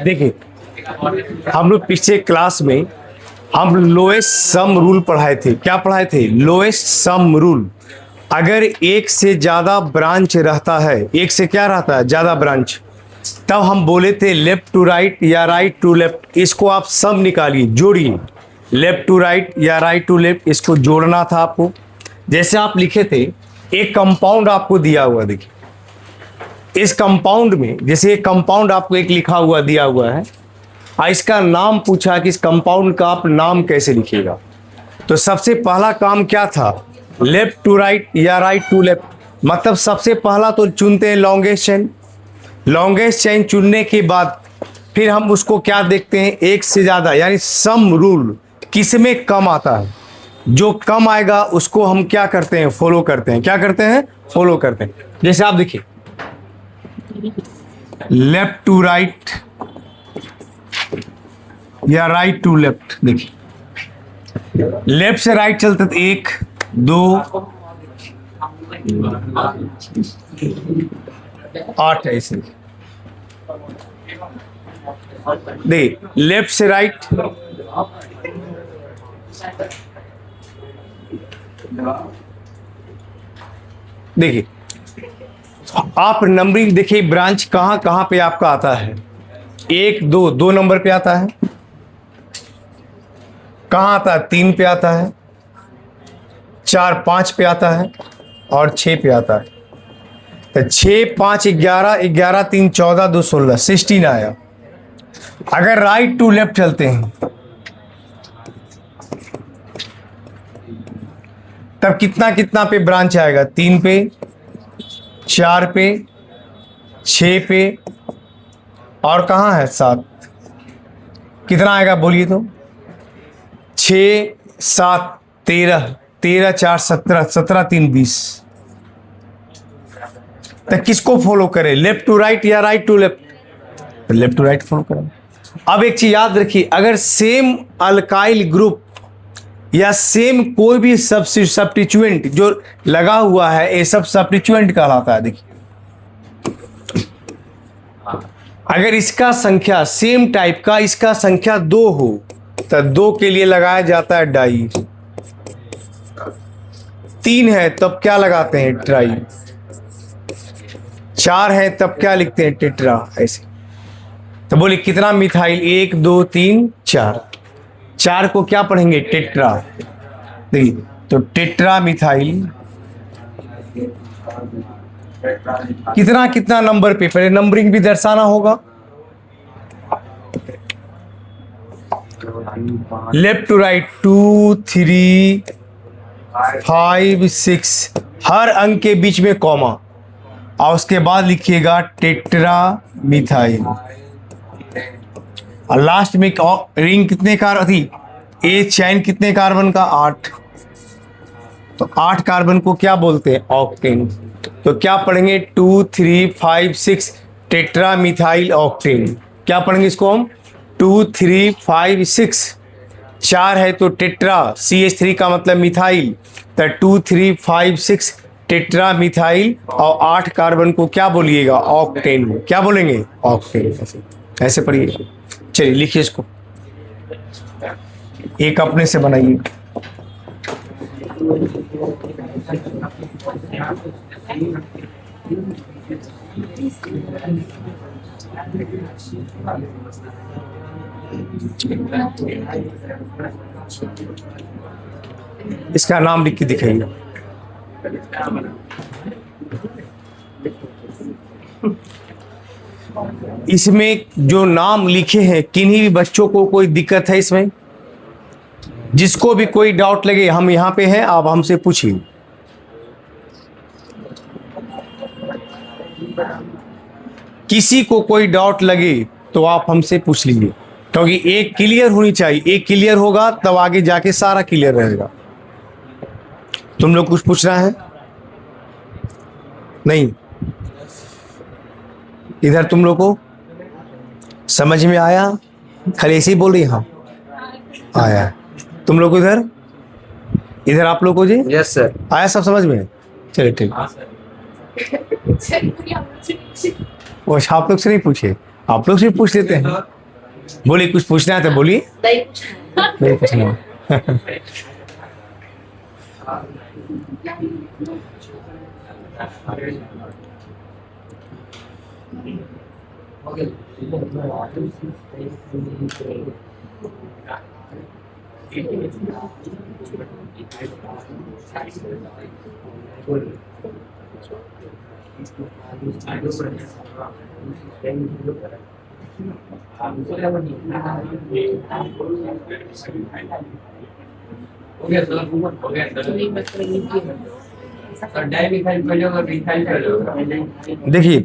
देखिए, हम लोग पिछले क्लास में हम लोएस्ट सम रूल पढ़ाए थे। क्या पढ़ाए थे? Lowest sum rule. अगर एक से ज्यादा ब्रांच रहता है, एक से क्या रहता है? ज्यादा ब्रांच, तब हम बोले थे लेफ्ट टू राइट या राइट टू लेफ्ट। इसको आप सम निकालिए, जोड़िए। लेफ्ट टू राइट या राइट टू लेफ्ट, इसको जोड़ना था आपको। जैसे आप लिखे थे, एक कंपाउंड आपको दिया हुआ, देखिए इस कंपाउंड में, जैसे एक कंपाउंड आपको एक लिखा हुआ दिया हुआ है, इसका नाम पूछा कि इस कंपाउंड का आप नाम कैसे लिखिएगा। तो सबसे पहला काम क्या था? लेफ्ट टू राइट या राइट टू लेफ्ट। मतलब सबसे पहला तो चुनते हैं लॉन्गेस्ट चेन। लॉन्गेस्ट चेन चुनने के बाद फिर हम उसको क्या देखते हैं? एक से ज्यादा, यानी सम रूल किसमें कम आता है। जो कम आएगा उसको हम क्या करते हैं? फॉलो करते हैं। क्या करते हैं? फॉलो करते हैं। जैसे आप देखिए, लेफ्ट टू राइट या राइट टू लेफ्ट। देखिए, लेफ्ट से राइट चलते तो 1 2 8 ऐसे। देखिए, लेफ्ट से राइट, देखिए आप नंबरिंग देखिए, ब्रांच कहां कहां पे आपका आता है। 1 2 2 नंबर पे आता है। कहां आता है? 3 पे आता है, 4 5 पे आता है और 6 पे आता है। तो 6 5 11 11 3 14 2 16 16 आया। अगर राइट टू लेफ्ट चलते हैं तब कितना कितना पे ब्रांच आएगा? 3 पे, 4 पे, 6 पे और कहाँ है? 7। कितना आएगा बोलिए तो? 6 7 13 13 4 17 17 3 20। तो किसको फॉलो करें? लेफ्ट टू राइट या right to left? Left to right follow करें। अब एक चीज याद रखिए, अगर सेम अल्काइल ग्रुप या सेम कोई भी सब्स्टिट्यूएंट जो लगा हुआ है, ये सब सब्स्टिट्यूएंट कहलाता है। देखिए, अगर इसका संख्या सेम टाइप का, इसका संख्या 2 हो तो 2 के लिए लगाया जाता है डाई। 3 है तब क्या लगाते हैं? ट्राई। 4 है तब क्या लिखते हैं? टेट्रा। ऐसे तो बोले कितना मिथाइल? 1 2 3 4। 4 को क्या पढ़ेंगे? टेट्रा। देखिए, तो टेट्रा मिथाइल कितना कितना नंबर पे, पहले नंबरिंग भी दर्शाना होगा। लेफ्ट टू राइट 2 3 5 6, हर अंक के बीच में कॉमा और उसके बाद लिखिएगा टेट्रा मिथाइल। और लास्ट में रिंग कितने कार्बन थी? ए चैन कितने कार्बन का? 8। तो 8 कार्बन को क्या बोलते हैं? ऑक्टेन। तो क्या पढ़ेंगे? 2 3 5 6 टेट्रा मिथाइल ऑक्टेन। क्या पढ़ेंगे इसको हम? 2 3 5 6। 4 है तो टेट्रा, CH3 का मतलब मिथाइल। तो 2 3 5 6 टेट्रा मिथाइल और 8 कार्बन को क्या बोलिएगा? ऑक्टेन। क्या बोलेंगे? ऑक्टेन। ऐसे पढ़िए। चलिए लिखिए इसको, एक अपने से बनाइए। इसका नाम लिख के दिखाइए। इसमें जो नाम लिखे हैं, किन्हीं भी बच्चों को कोई दिक्कत है इसमें? जिसको भी कोई डाउट लगे, हम यहाँ पे हैं, आप हमसे पूछिए। किसी को कोई डाउट लगे तो आप हमसे पूछ लीजिए, क्योंकि एक क्लियर होनी चाहिए। एक क्लियर होगा तब आगे जाके सारा क्लियर रहेगा। तुम लोग कुछ पूछ रहा है? नहीं? इधर तुम लोग को समझ में आया? खाली ऐसे ही बोल रही? हाँ आया। तुम लोग को इधर आप लोग को जी? Yes sir. आया सब समझ में? चलिए ठीक। वो आप लोग से नहीं पूछे, आप लोग से पूछ लेते हैं। बोलिए, कुछ पूछना है तो बोलिए। नहीं पूछना। देखिए,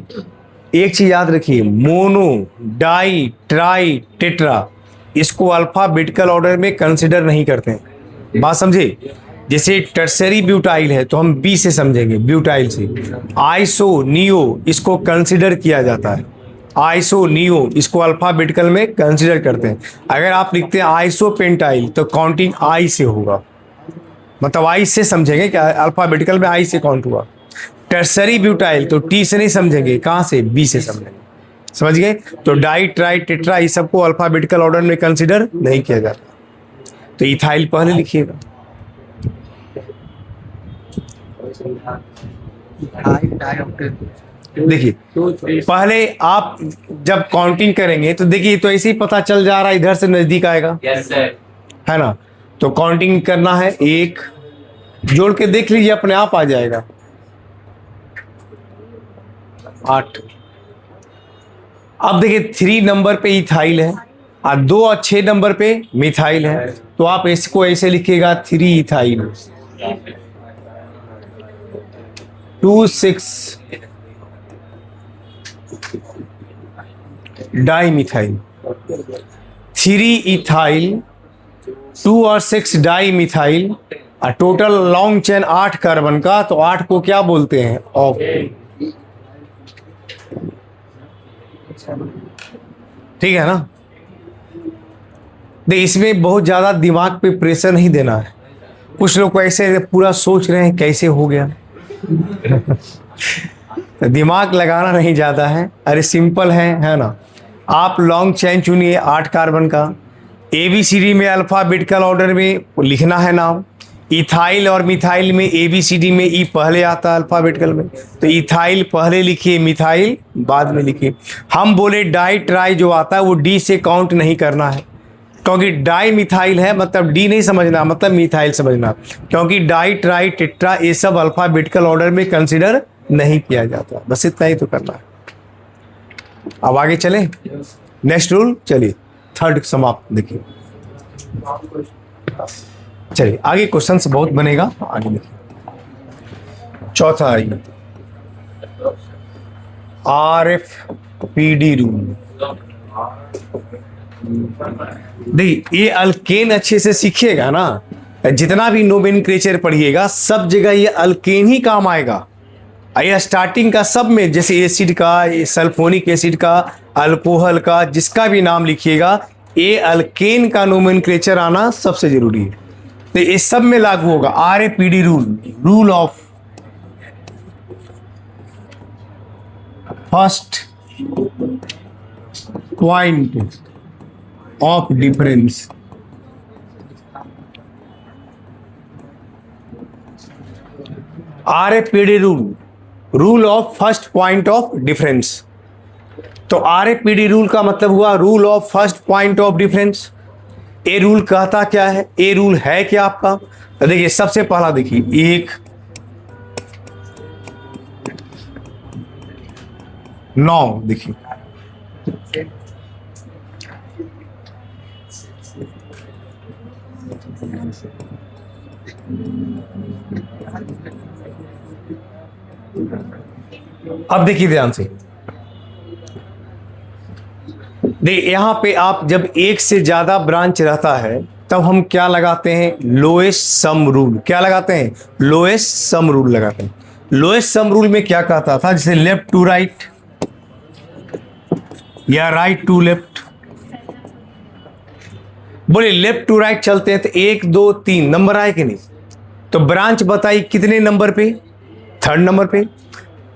एक चीज याद रखिए, मोनो, डाई, ट्राई, टेट्रा, इसको अल्फाबेटिकल ऑर्डर में कंसिडर नहीं करते हैं। बात समझे? जैसे टर्सरी ब्यूटाइल है तो हम बी से समझेंगे, ब्यूटाइल से। आइसो नियो इसको कंसिडर किया जाता है, आइसो नियो इसको अल्फाबेटिकल में कंसिडर करते हैं। अगर आप लिखते हैं आइसो पेंटाइल तो काउंटिंग आई से होगा, मतलब आई से समझेंगे क्या, अल्फाबेटिकल में आई से काउंट हुआ। टर्सरी ब्यूटाइल तो टी से नहीं समझेंगे, कहाँ से, बी से समझेंगे। समझ गए? तो डाई, ट्राई, टेट्रा इस सबको अल्फाबेटिकल ऑर्डर में कंसिडर नहीं किया जाता। तो इथाइल पहले लिखिएगा। देखिए, पहले आप जब काउंटिंग करेंगे तो देखिए, तो ऐसे ही पता चल जा रहा है, इधर से नजदीक आएगा। Yes sir. है ना? तो काउंटिंग करना है, एक जोड़ के देख लीजिए, अपने आप आ जाएगा 8। अब देखिए 3 नंबर पे इथाइल है और 2 और 6 नंबर पे मिथाइल है, तो आप इसको ऐसे लिखिएगा 3 इथाइल 2 6 डाई मिथाइल, 3 इथाइल 2 और 6 डाई मिथाइल और टोटल लॉन्ग चेन 8 कार्बन का। तो 8 को क्या बोलते हैं, ऑक्टेन। ठीक है ना? देखिए, इसमें बहुत ज्यादा दिमाग पे प्रेशर नहीं देना है। कुछ लोग ऐसे पूरा सोच रहे हैं कैसे हो गया। तो दिमाग लगाना नहीं ज्यादा है, अरे सिंपल है ना? आप लॉन्ग चेन चुनिए 8 कार्बन का, ABCD में अल्फाबेटिकल ऑर्डर में लिखना है नाम। इथाइल और मिथाइल में ABCD में ई पहले आता है अल्फाबेटिकल में, तो इथाइल पहले लिखिए, मिथाइल बाद में लिखिए। हम बोले डाई ट्राई जो आता है वो डी से काउंट नहीं करना है, क्योंकि डाई मिथाइल है, मतलब डी नहीं समझना, मतलब मिथाइल समझना, क्योंकि डाई ट्राई टेट्रा ये सब अल्फाबेटिकल ऑर्डर में कंसिडर नहीं किया जाता। बस इतना ही तो करना है। अब आगे चले, नेक्स्ट रूल। चलिए, थर्ड समाप्त। देखिए, चलिए आगे क्वेश्चंस बहुत बनेगा, आगे देखिए। चौथा आइए, RFPD रूल। देखिए, ये अल्केन अच्छे से सीखिएगा ना, जितना भी नोमेनक्लेचर पढ़िएगा सब जगह ये अल्केन ही काम आएगा। ये स्टार्टिंग का सब में, जैसे एसिड का, सल्फोनिक एसिड का, अल्कोहल का, जिसका भी नाम लिखिएगा, ये अल्केन का नोमेनक्लेचर आना सबसे जरूरी है। तो इस सब में लागू होगा RAPD rule, rule of first point of difference. RAPD rule, rule of first point of difference. तो RAPD रूल का मतलब हुआ rule of first point of difference. A rule कहता क्या है, ए रूल है क्या आपका? तो देखिए, सबसे पहला देखिए, 1 9, देखिए अब देखिए ध्यान से, यहां पे आप जब एक से ज्यादा ब्रांच रहता है तब हम क्या लगाते हैं, लोएस्ट सम रूल। क्या लगाते हैं, लोएस्ट सम रूल लगाते हैं। लोएस्ट सम रूल में क्या कहता था, जैसे लेफ्ट टू राइट या राइट टू लेफ्ट। बोले लेफ्ट टू राइट चलते हैं तो 1 2 3 नंबर आए कि नहीं, तो ब्रांच बताई कितने नंबर पे, थर्ड नंबर पे।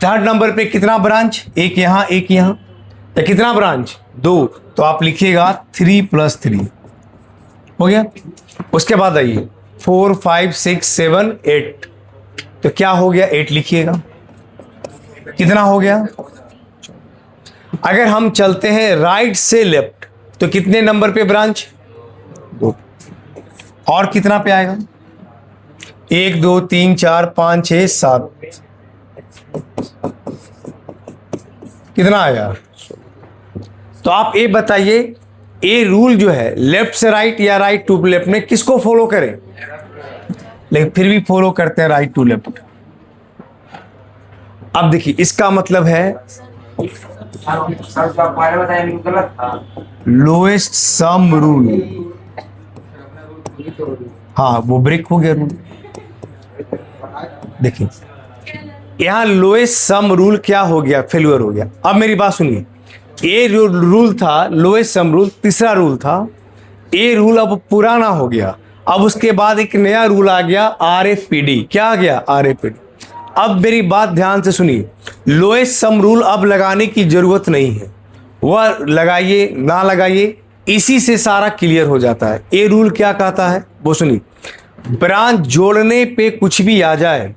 थर्ड नंबर पे कितना ब्रांच, एक यहाँ एक यहाँ, तो कितना ब्रांच, 2, तो आप लिखिएगा 3 + 3 हो गया। उसके बाद आइए 4 5 6 7 8, तो क्या हो गया, 8 लिखिएगा। कितना हो गया। अगर हम चलते हैं राइट से लेफ्ट तो कितने नंबर पे ब्रांच, 2, और कितना पे आएगा, 1 2 3 4 5 6 7, कितना आया। तो आप ये बताइए, ये रूल जो है लेफ्ट से राइट या राइट टू लेफ्ट में किसको फॉलो करें, लेकिन फिर भी फॉलो करते हैं राइट टू लेफ्ट। अब देखिए इसका मतलब है लोएस्ट सम रूल, हाँ वो ब्रेक हो गया रूल। देखिए यहां लोएस्ट सम रूल क्या हो गया, फेल्यूर हो गया। अब मेरी बात सुनिए, ये जो रूल था लोएस्ट सम रूल, तीसरा रूल था, ये रूल अब पुराना हो गया। अब उसके बाद एक नया रूल आ गया RFPD। क्या आ गया, RFPD। अब मेरी बात ध्यान से सुनिए, लोएस्ट सम रूल अब लगाने की जरूरत नहीं है, वह लगाइए ना लगाइए, इसी से सारा क्लियर हो जाता है। ये रूल क्या कहता है वो सुनिए, ब्रांच जोड़ने पे कुछ भी आ जाए,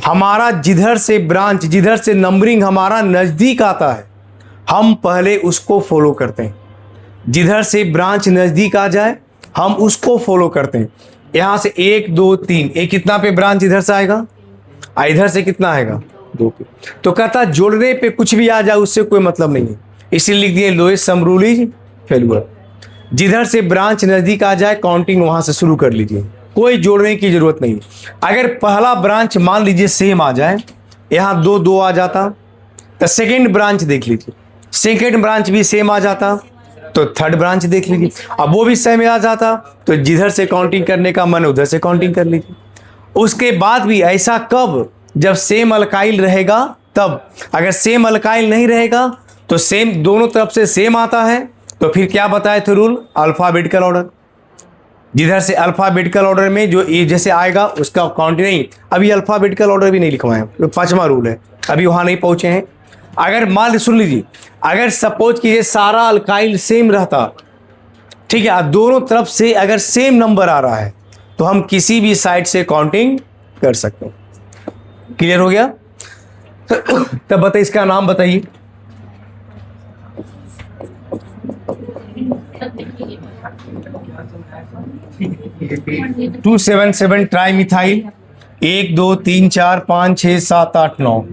हमारा जिधर से ब्रांच, जिधर से नंबरिंग हमारा नजदीक आता है, हम पहले उसको फॉलो करते हैं। जिधर से ब्रांच नजदीक आ जाए हम उसको फॉलो करते हैं। यहां से 1 2 3, एक कितना पे ब्रांच इधर से आएगा, इधर से कितना आएगा, 2 पे। तो कहता जोड़ने पे कुछ भी आ जाए उससे कोई मतलब नहीं है, इसलिए लिख दिए lowest sum rule is failure. जिधर से ब्रांच नजदीक आ जाए काउंटिंग वहां से शुरू कर लीजिए, कोई जोड़ने की जरूरत नहीं। अगर पहला ब्रांच मान लीजिए सेम आ जाए, यहां 2 2 आ जाता, तो सेकेंड ब्रांच देख लीजिए, सेकेंड ब्रांच भी सेम आ जाता तो थर्ड ब्रांच देख लीजिए, अब वो भी सेम आ जाता तो जिधर से काउंटिंग करने का मन उधर से काउंटिंग कर लीजिए। उसके बाद भी ऐसा कब, जब सेम अल्काइल रहेगा तब। अगर सेम अल्काइल नहीं रहेगा तो सेम दोनों तरफ से सेम आता है, तो फिर क्या बताए थे रूल, अल्फाबेटिकल ऑर्डर। जिधर से अल्फाबेटिकल ऑर्डर में जो ये जैसे आएगा उसका काउंटिंग नहीं। अभी अल्फाबेटिकल ऑर्डर भी नहीं लिखवाए, तो 5वां रूल है, अभी वहां नहीं पहुंचे हैं। अगर मान सुन लीजिए, अगर सपोज कीजिए सारा अल्काइल सेम रहता, ठीक है, दोनों तरफ से अगर सेम नंबर आ रहा है तो हम किसी भी साइड से काउंटिंग कर सकते हैं। क्लियर हो गया। तब बताइए इसका नाम बताइए। Two 277 trimethyl, 1 2 3 4 5 6 7 8 9।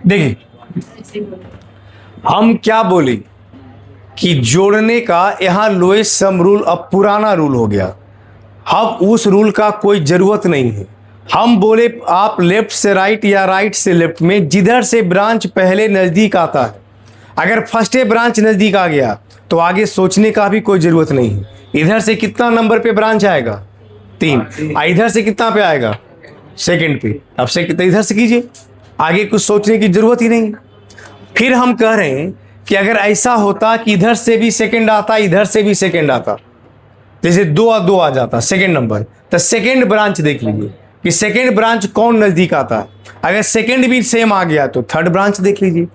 देखिए हम क्या बोले कि जोड़ने का यहां लोएस्ट सम रूल अब पुराना रूल हो गया, अब उस रूल का कोई जरूरत नहीं है। हम बोले आप लेफ्ट से राइट या राइट से लेफ्ट में जिधर से ब्रांच पहले नजदीक आता है, अगर फर्स्ट ब्रांच नजदीक आ गया तो आगे सोचने का भी कोई जरूरत नहीं है। इधर से कितना नंबर पे ब्रांच आएगा, 3, इधर से कितना पे आएगा, सेकंड पे। अब से कितना इधर से कीजिए, आगे कुछ सोचने की जरूरत ही नहीं। फिर हम कह रहे हैं कि अगर ऐसा होता कि इधर से भी सेकंड आता, इधर से भी सेकंड आता, जैसे 2 और 2 आ जाता सेकंड नंबर, तो सेकंड ब्रांच देख लीजिए कि सेकंड ब्रांच कौन नजदीक आता है। अगर सेकंड भी सेम आ गया तो थर्ड ब्रांच देख लीजिए,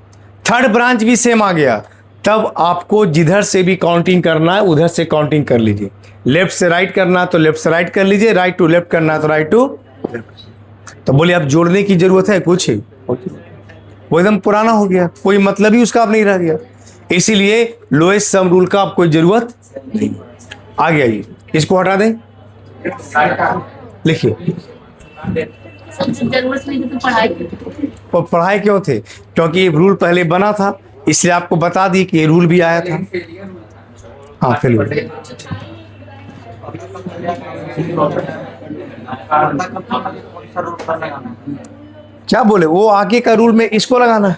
थर्ड ब्रांच भी सेम आ गया, तब आपको जिधर से भी काउंटिंग करना है उधर से काउंटिंग कर लीजिए। लेफ्ट से राइट करना है तो लेफ्ट से राइट कर लीजिए, राइट टू लेफ्ट करना है तो राइट टू लेफ्ट। तो बोले अब जोड़ने की जरूरत है कुछ, वो एकदम पुराना हो गया, कोई मतलब ही उसका अब नहीं रह गया। इसीलिए लोएस्ट सम रूल का अब कोई जरूरत नहीं। आ गया ये, इसको हटा दें, लिखिए। तो पढ़ाई क्यों थे, क्योंकि ये रूल पहले बना था, इसलिए आपको बता दी कि ये रूल भी आया था। हाँ फिर क्या बोले, वो आगे का रूल में इसको लगाना है,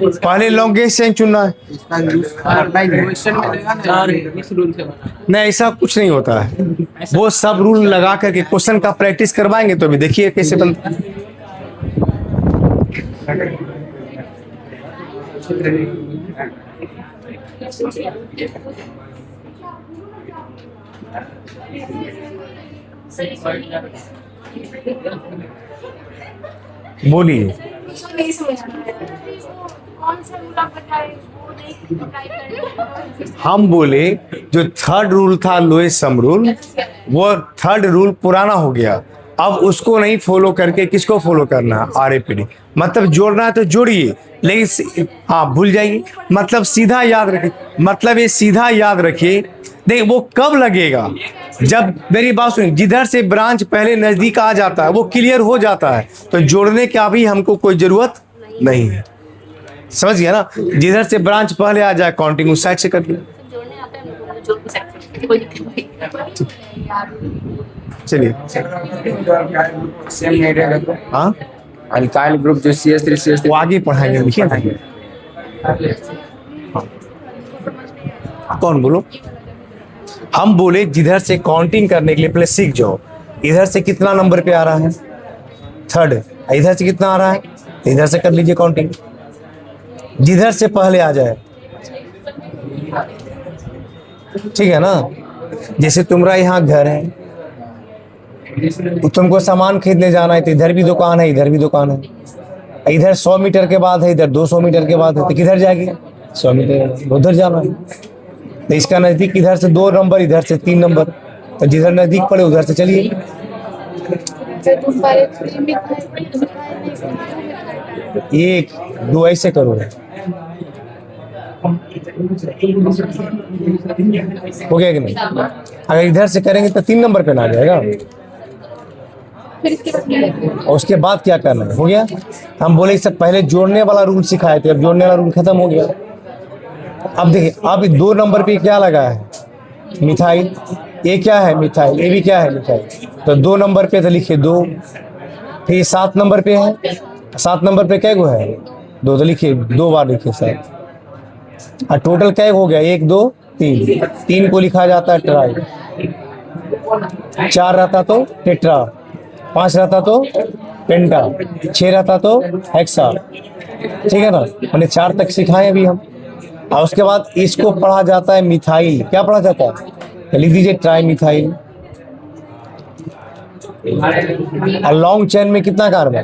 पहले लॉन्गेस्ट चेन चुनना है। नहीं ऐसा कुछ नहीं होता है, वो सब रूल लगा करके क्वेश्चन का प्रैक्टिस करवाएंगे तो अभी देखिए कैसे बनता है। बोलिए। नहीं समझ आ रहा है। कौन सा रूल आप बताए, वो नहीं ट्राई करें। हम बोले जो थर्ड रूल था लोएस्ट सम रूल, वो थर्ड रूल पुराना हो गया, अब उसको नहीं फॉलो करके किसको फॉलो करना है, RAPD। मतलब जोड़ना है तो जोड़िए, लेकिन हाँ भूल जाइए, मतलब सीधा याद रखिए, मतलब ये सीधा याद रखिए। देखिए वो कब लगेगा, जब मेरी बात सुनिए, जिधर से ब्रांच पहले नजदीक आ जाता है वो क्लियर हो जाता है, तो जोड़ने का भी हमको कोई जरूरत नहीं है। समझ गया ना, जिधर से ब्रांच पहले आ जाए काउंटिंग उस साइड से कर लो। जोड़ने आता है, हम लोगों को जोड़ भी सकते हैं, कोई दिक्कत नहीं चलिए सेम नहीं रहेगा तो हाँ, अल्काइल ग्रुप जो CS3 CS3 वो आगे पढ़ाएंगे, लिखिए ना। कौन बोलो, हम बोले जिधर से काउंटिंग करने के लिए पहले सीख जाओ, इधर से कितना नंबर पे आ रहा है, थर्ड, इधर से कितना आ रहा है, इधर से कर लीजिए काउंटिंग, जिधर से पहले आ जाए, ठीक है ना। जैसे तुम्हारा यहाँ घर है, तुमको सामान खरीदने जाना है, तो इधर भी दुकान है, इधर भी दुकान है, इधर 100 मीटर के बाद है, इधर 200 मीटर के बाद है, तो किधर जाएगी, 100 मीटर उधर जाना है। तो इसका नजदीक इधर से 2 नंबर, इधर से 3 नंबर, तो जिधर नजदीक पड़े उधर से चलिए। एक दो ऐसे करो, हो गया कि नहीं। अगर इधर से करेंगे तो 3 नंबर पे ना आ जाएगा, फिर इसके बाद क्या है? और उसके बाद क्या करना है, हो गया। हम बोले इससे पहले जोड़ने वाला रूल सिखाए थे, अब जोड़ने वाला रूल खत्म हो गया। अब देखिए, अब 2 नंबर पे क्या लगा है, मिथाइल, ये क्या है मिथाइल, ये भी क्या है मिथाइल, तो 2 नंबर पे तो लिखिए 2, फिर 7 नंबर पे है, 7 नंबर पे क्या गो है, 2, तो लिखिए 2 बार लिखिए 7, और टोटल क्या हो गया, 1 2 3, 3 को लिखा जाता है ट्राई, 4 रहता तो टेट्रा, 5 रहता तो पेंटा, 6 रहता तो हेक्सा, ठीक है ना। मैंने 4 तक सिखाए अभी हम, और उसके बाद इसको पढ़ा जाता है मिथाइल, क्या पढ़ा जाता है, तो लिख दीजिए ट्राई मिथाइल। और लॉन्ग चेन में कितना कार्बन,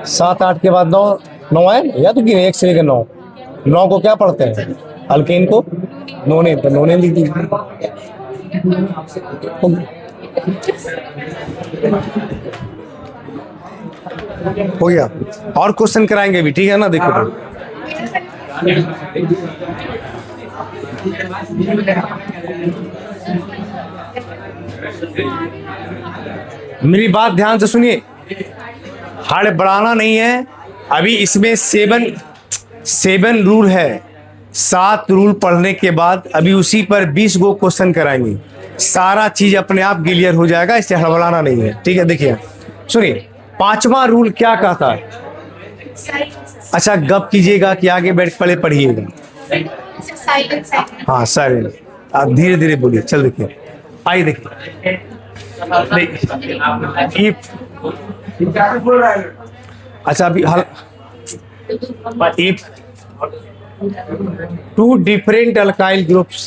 7 8 के बाद 9 9 है, या तो गिने 1 से लेकर 9, 9 को क्या पढ़ते हैं, अल्केन को नोने, तो नोने लिख दीजिए। हो गया, और क्वेश्चन कराएंगे भी, ठीक है ना। देखो मेरी बात ध्यान से सुनिए, हड़बड़ाना नहीं है। अभी इसमें 7 रूल है, 7 रूल पढ़ने के बाद अभी उसी पर 20 गो क्वेश्चन कराएंगे, सारा चीज अपने आप क्लियर हो जाएगा, इससे हड़बड़ाना नहीं है, ठीक है। देखिए सुनिए, 5वां रूल क्या कहता है, अच्छा गप कीजिएगा कि आगे बैठ पहले पढ़िएगा, हाँ सारे आप धीरे धीरे बोलिए। चल देखिए, आइए देखिए, अच्छा अभी if 2 different alkyl groups,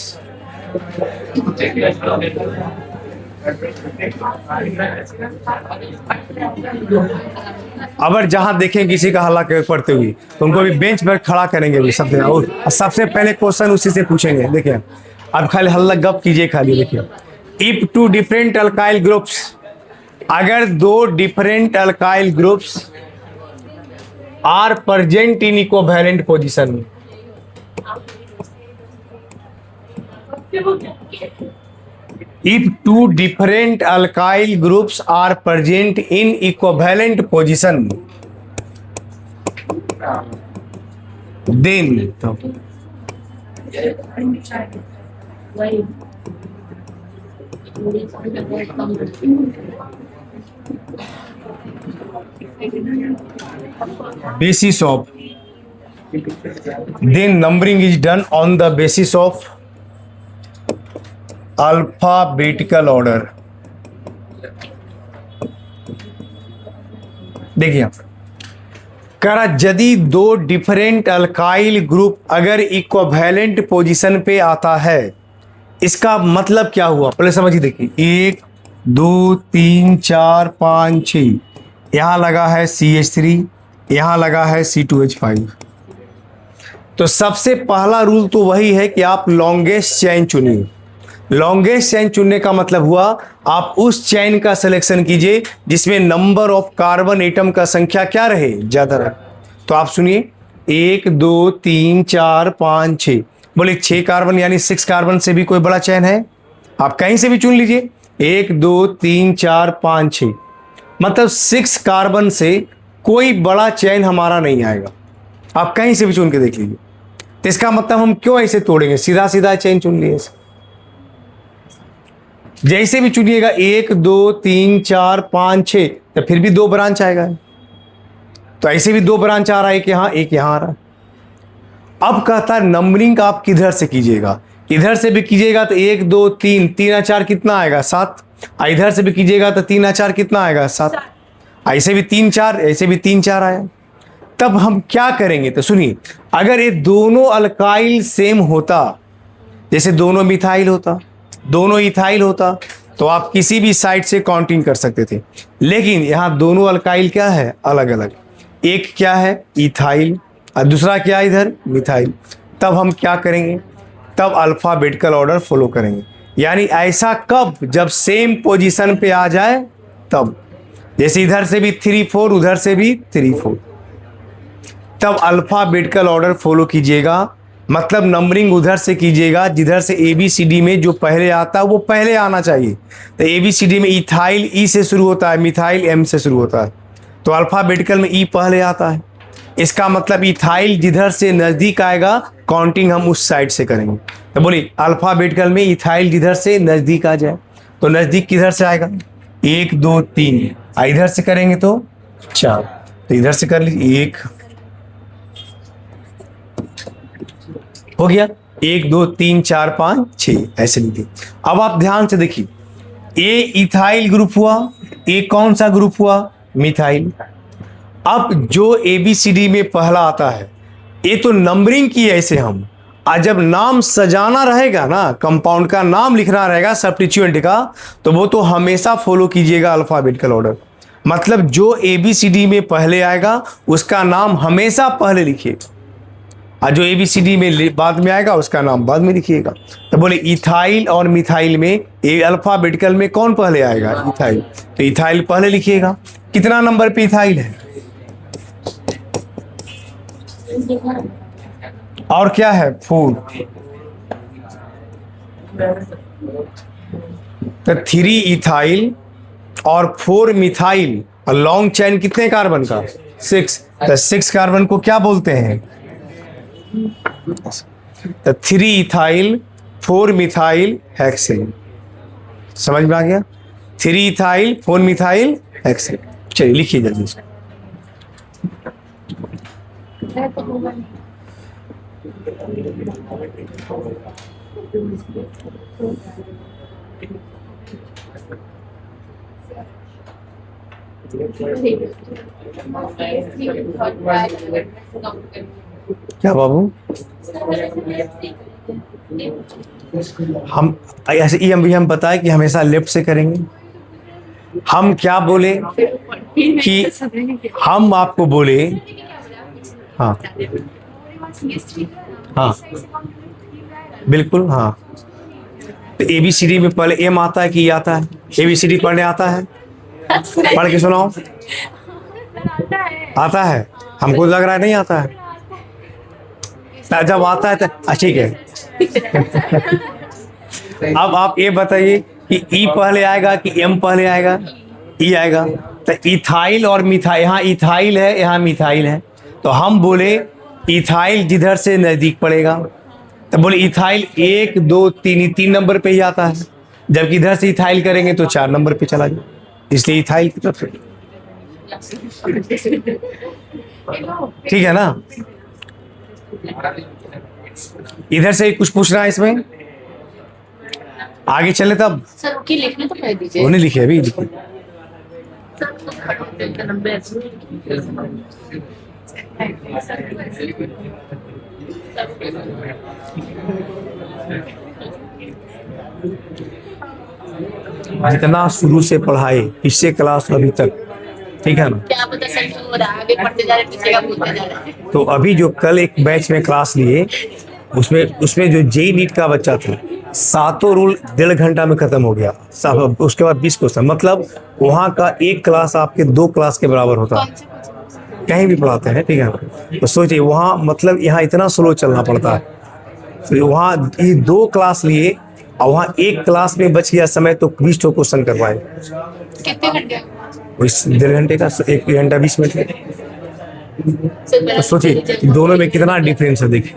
अगर जहां देखें किसी का हल्ला पढ़ते हुए तो उनको भी बेंच पर खड़ा करेंगे भी सबसे, और सबसे पहले क्वेश्चन उसी से पूछेंगे। देखिए अब खाली हल्ला गप कीजिए खाली। देखिए इफ 2 डिफरेंट अल्काइल ग्रुप्स, अगर 2 different alkyl groups are present in equivalent position, if 2 different alkyl groups are present in equivalent position, then basis of, then numbering is done on the basis of alphabetical order. देखिए करा यदि दो different alkyl group अगर equivalent position पे आता है, इसका मतलब क्या हुआ पहले समझिए। देखिए 1 2 3 4 5 6, यहाँ लगा है CH3, यहाँ लगा है C2H5। तो सबसे पहला रूल तो वही है कि आप लॉन्गेस्ट चेन चुनिए। लॉन्गेस्ट चेन चुनने का मतलब हुआ आप उस चेन का सिलेक्शन कीजिए जिसमें नंबर ऑफ कार्बन एटम का संख्या क्या रहे, ज्यादा रहे। तो आप सुनिए 1 2 3 4 5 6, बोले 6 कार्बन यानी 6 कार्बन से भी कोई बड़ा चेन है, आप कहीं से भी चुन लीजिए। 1 2 3 4 5 6 मतलब 6 कार्बन से कोई बड़ा चेन हमारा नहीं आएगा, आप कहीं से भी चुन के देख लीजिए। तो इसका मतलब हम क्यों ऐसे तोड़ेंगे, सीधा सीधा चेन चुन लिए। जैसे भी चुनिएगा 1 2 3 4 5 6, तो फिर भी 2 ब्रांच आएगा। तो ऐसे भी 2 ब्रांच आ रहा है, एक यहाँ आ रहा है। अब कहता है नंबरिंग आप किधर से कीजिएगा, इधर से भी कीजिएगा तो 1 2 3 3 4 कितना आएगा 7, इधर से भी कीजिएगा तो 3 4 कितना आएगा 7, ऐसे भी 3 4, ऐसे भी 3 4 आया। तब हम क्या करेंगे, तो सुनिए, अगर ये दोनों अल्काइल सेम होता, जैसे दोनों मिथाइल होता, दोनों इथाइल होता, तो आप किसी भी साइड से काउंटिंग कर सकते थे। लेकिन यहाँ दोनों अल्काइल क्या है, अलग अलग, एक क्या है इथाइल और दूसरा क्या है इधर मिथाइल। तब हम क्या करेंगे, तब अल्फाबेटिकल ऑर्डर फॉलो करेंगे। यानी ऐसा कब, जब सेम पोजीशन पे आ जाए तब, जैसे इधर से भी 3 4 उधर से भी 3 4, तब अल्फाबेटिकल ऑर्डर फॉलो कीजिएगा। मतलब नंबरिंग उधर से कीजिएगा जिधर से ABCD में जो पहले आता है वो पहले आना चाहिए। तो ABCD में इथाइल E से शुरू होता है, मिथाइल M से शुरू होता है, तो अल्फाबेटिकल में E पहले आता है। इसका मतलब इथाइल जिधर से नज़दीक आएगा काउंटिंग हम उस साइड से करेंगे। तो बोलिए अल्फाबेटिकल में इथाइल जिधर से नज़दीक आ जाए, तो नज़दीक किधर से आएगा 1 2 3, इधर से करेंगे तो 4, तो इधर से कर लीजिए 1 हो गया, 1 2 3 4 5 6 ऐसे लीजिए। अब आप ध्यान से देखिए, ए इथाइल ग्रुप हुआ, ए कौन सा ग्रुप हुआ, मिथाइल। अब जो ABCD में पहला आता है, ये तो नंबरिंग की ऐसे हम, आज जब नाम सजाना रहेगा ना, कंपाउंड का नाम लिखना रहेगा सब्स्टिट्यूएंट का, तो वो तो हमेशा फॉलो कीजिएगा अल्फाबेटिकल ऑर्डर। मतलब जो ABCD में पहले आएगा उसका नाम हमेशा पहले लिखिएगा, और जो ABCD में बाद में आएगा उसका नाम बाद में लिखिएगा। तो बोले इथाइल और मिथाइल में अल्फाबेटिकल में कौन पहले आएगा, इथाइल, तो इथाइल पहले लिखिएगा। कितना नंबर पे इथाइल है, और क्या है 4, तो 3 इथाइल और 4 मिथाइल, और लॉन्ग चेन कितने कार्बन का 6, तो 6 कार्बन को क्या बोलते हैं, तो 3 इथाइल 4 मिथाइल हेक्सेन। समझ में आ गया, 3 इथाइल 4 मिथाइल हेक्सेन। चलिए लिखिए जल्दी इसको। क्या बाबू, हम ऐसे ही हम बताए कि हमेशा लेफ्ट से करेंगे। हम क्या बोले कि हम आपको बोले, हाँ हाँ बिल्कुल, हाँ, तो ABCD में पहले M आता है कि E आता है, ABCD पढ़ने आता है, पढ़ के सुनाओ, आता है, हमको लग रहा है नहीं आता है, जब आता है तो ठीक है। अब आप ये बताइए कि E पहले आएगा कि M पहले आएगा, E आएगा। तो इथाइल और मिथाइल, यहाँ इथाइल है यहाँ मिथाइल है, तो हम बोले इथाइल जिधर से नजदीक पड़ेगा, तो बोले इथाइल 1 2 3 नंबर पे ही आता है, जबकि इधर से इथाइल करेंगे तो 4 नंबर पे चला जाए, इसलिए इथाइल की तरफ से। ठीक है ना, इधर से कुछ पूछना है इसमें, आगे चले तब। सर की लिखने तो कह दीजिए, उन्हें लिखे अभी लिखे। जितना शुरू से पढ़ाए पिछले क्लास अभी तक, ठीक है ना। क्या पता सर क्यों हो रहा है, आगे पढ़ते जा रहे पीछे का भूलते जा रहे हैं। तो अभी जो कल एक बैच में क्लास लिए, उसमें उसमें जो जेई नीट का बच्चा था, 7 रूल 1.5 घंटा में खत्म हो गया। उसके बाद 20 क्वेश्चन, मतलब वहाँ का एक क्लास आपके 2 क्लास के बराबर होता है, कौन से कहीं भी पढ़ाते हैं, ठीक है ना। तो सोचिए वहाँ, मतलब यहाँ इतना स्लो चलना पड़ता है। तो वहाँ ये 2 क्लास लिए और वहाँ एक क्लास में बच गया समय तो 20 क्वेश्चन करवाए। कितने घंटे? इस 1.5 घंटे का 1 घंटा 20 मिनट में। तो सोचिए दोनों में कितना डिफरेंस है, देखिए।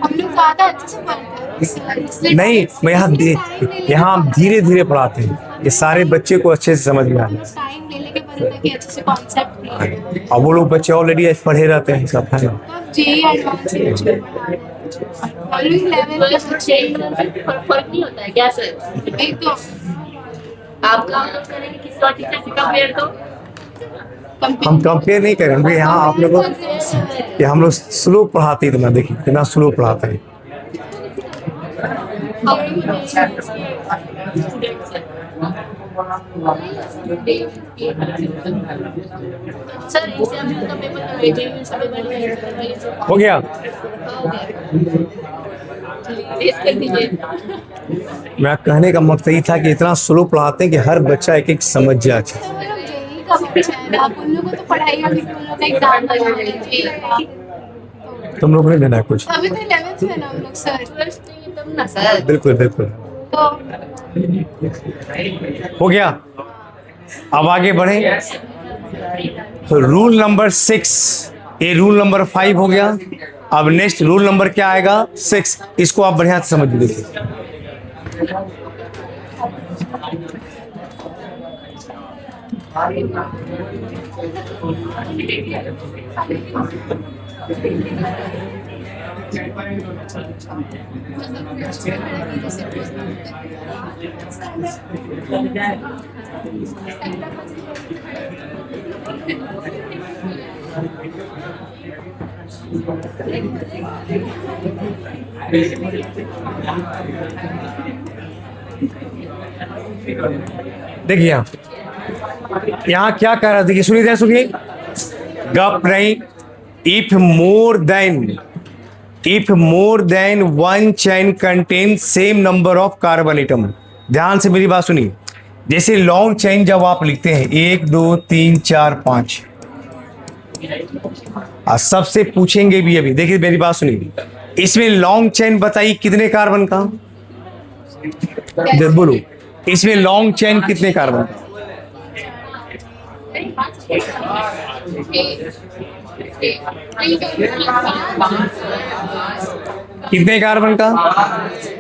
हम लोग ज्यादा अच्छे से पढ़ते हैं इसलिए नहीं, मैं यहाँ हम धीरे धीरे पढ़ाते हैं, ये सारे बच्चे को अच्छे से समझ में आ जाए। टाइम ले लेके पढ़ते हैं कि अच्छे से कॉन्सेप्ट क्लियर। और वो लोग बच्चे ऑलरेडी पढ़े रहते हैं सब, है ना। तो जेई एडवांस से कुछ पढ़ा रहे हैं। फॉलोइंग लेवल के बच्चे फर्क नहीं होता है क्या सर? एक तो आप काम करेंगे किसी और टीचर से कंपेयर तो हम कंपेयर नहीं करेंगे यहाँ आप लोगों कि हम लोग स्लो पढ़ाते हैं, इतना देखिए कितना स्लो पढ़ाते हैं। सर एग्जाम का पेपर जेईई में सब पेपर हो गया। रेस कर दीजिए। मैं कहने का मकसद ये था कि इतना स्लो पढ़ाते हैं कि हर बच्चा एक एक समझ जाए। अच्छा, वो लोग जेई का बच्चा है ना, आप उन लोगों को तो पढ़ाएगा क्योंकि उन लोग का एग्जाम लगना है जेई का। तुम लोग ने देना है कुछ। अभी तो 11th में ना हम लोग सर, ट्रस्ट नहीं है तब ना सर। बिल्कुल बिल्कुल तो हो गया। अब आगे बढ़े। तो रूल नंबर 6, ये रूल नंबर 5 हो गया। अब नेक्स्ट रूल नंबर क्या आएगा? 6। इसको आप बढ़िया से समझ लीजिए। देखिए यहाँ क्या कह रहा है, देखिए सुनिए सुनिए, गप नहीं। If more than one chain contain same number of carbon atom. ध्यान से मेरी बात सुनिए। जैसे लॉन्ग चेन जब आप लिखते हैं 1 2 3 4 5, सबसे पूछेंगे भी अभी, देखिए मेरी बात सुनिए। इसमें लॉन्ग चेन बताइए कितने कार्बन का, बोलो। इसमें लॉन्ग चेन कितने कार्बन का? कितने कार्बन का?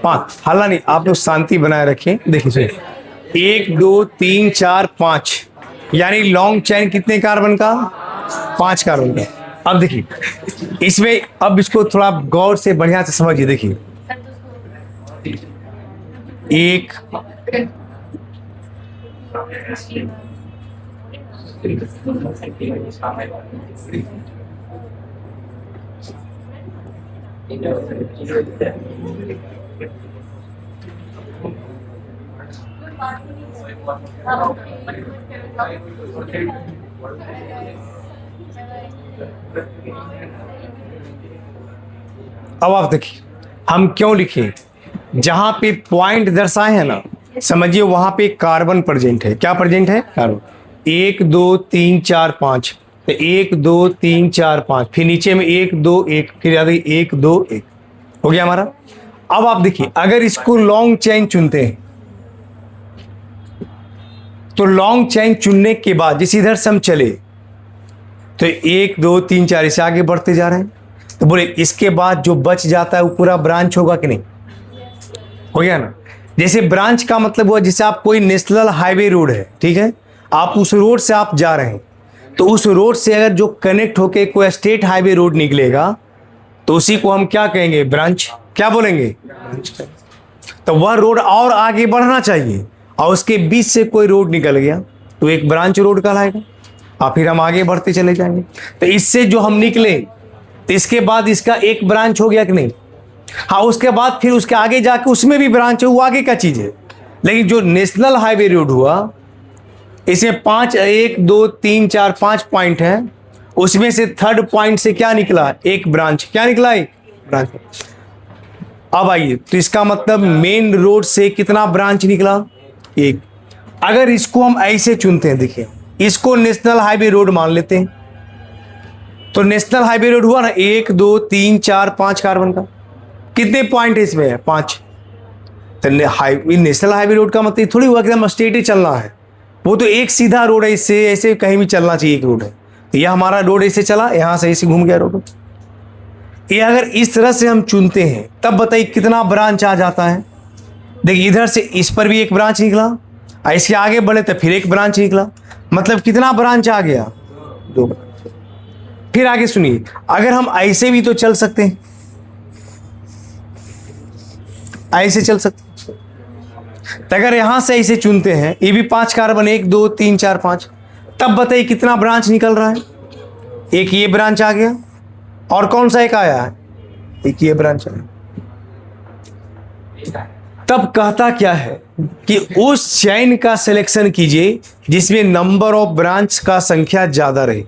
5। हल्ला नहीं, आप लोग शांति बनाए रखें। देखिए 1 2 3 4 5, यानी लॉन्ग चेन कितने कार्बन का? 5 कार्बन का। अब देखिए इसमें, अब इसको थोड़ा गौर से बढ़िया से समझिए। देखिए 1 अब आप देखिए हम क्यों लिखे, जहां पे पॉइंट दर्शाए हैं ना, समझिए वहां पे कार्बन प्रेजेंट है। क्या प्रेजेंट है? कार्बन। 1 2 3 4 5, तो 1 2 3 4 5, फिर नीचे में 1 2 1, फिर याद 1 2 1 हो गया हमारा। अब आप देखिए अगर इसको लॉन्ग चेन चुनते हैं तो लॉन्ग चेन चुनने के बाद जिस इधर से हम चले तो 1 2 3 4 इसे आगे बढ़ते जा रहे हैं, तो बोले इसके बाद जो बच जाता है वो पूरा ब्रांच होगा कि नहीं? हो गया ना। जैसे ब्रांच का मतलब हुआ जैसे आप कोई नेशनल हाईवे रोड है, ठीक है, आप उस रोड से आप जा रहे हैं, तो उस रोड से अगर जो कनेक्ट होके कोई स्टेट हाईवे रोड निकलेगा तो उसी को हम क्या कहेंगे? ब्रांच। क्या बोलेंगे? तो वह रोड और आगे बढ़ना चाहिए और उसके बीच से कोई रोड निकल गया तो एक ब्रांच रोड कहलाएगा। और फिर हम आगे बढ़ते चले जाएंगे। तो इससे जो हम निकले, तो इसके बाद इसका एक ब्रांच हो गया कि नहीं? हाँ, उसके बाद फिर उसके आगे जाके उसमें भी ब्रांच है, वो आगे का चीज है। लेकिन जो नेशनल हाईवे रोड हुआ, इसमें 5 1 2 3 4 5 पॉइंट है, उसमें से थर्ड पॉइंट से क्या निकला? एक ब्रांच। क्या निकला? एक ब्रांच। अब आइए, तो इसका मतलब मेन रोड से कितना ब्रांच निकला? एक। अगर इसको हम ऐसे चुनते हैं, देखिए इसको नेशनल हाईवे रोड मान लेते हैं, तो नेशनल हाईवे रोड हुआ ना 1 2 3 4 5 कार्बन का। कितने पॉइंट है इसमें? 5। तो नेशनल हाईवे रोड का मतलब थोड़ी हुआ कि हम स्ट्रेट ही चलना है, वो तो एक सीधा रोड है, इससे ऐसे कहीं भी चलना चाहिए, एक रोड है। तो यह हमारा रोड ऐसे चला, यहां से ऐसे घूम गया रोड। ये अगर इस तरह से हम चुनते हैं, तब बताइए कितना ब्रांच आ जाता है? देखिए इधर से इस पर भी एक ब्रांच निकला, और इसके आगे बढ़े तो फिर एक ब्रांच निकला, मतलब कितना ब्रांच आ गया? 2। फिर आगे सुनिए, अगर हम ऐसे भी तो चल सकते हैं, ऐसे चल सकते हैं। तो अगर यहां से ऐसे चुनते हैं, ये भी 5 कार्बन, 1 2 3 4 5, तब बताइए कितना ब्रांच निकल रहा है? एक ये ब्रांच आ गया, और कौन सा एक आया है? एक ये ब्रांच आया। तब कहता क्या है कि उस चेन का सिलेक्शन कीजिए जिसमें नंबर ऑफ ब्रांच का संख्या ज्यादा रहे।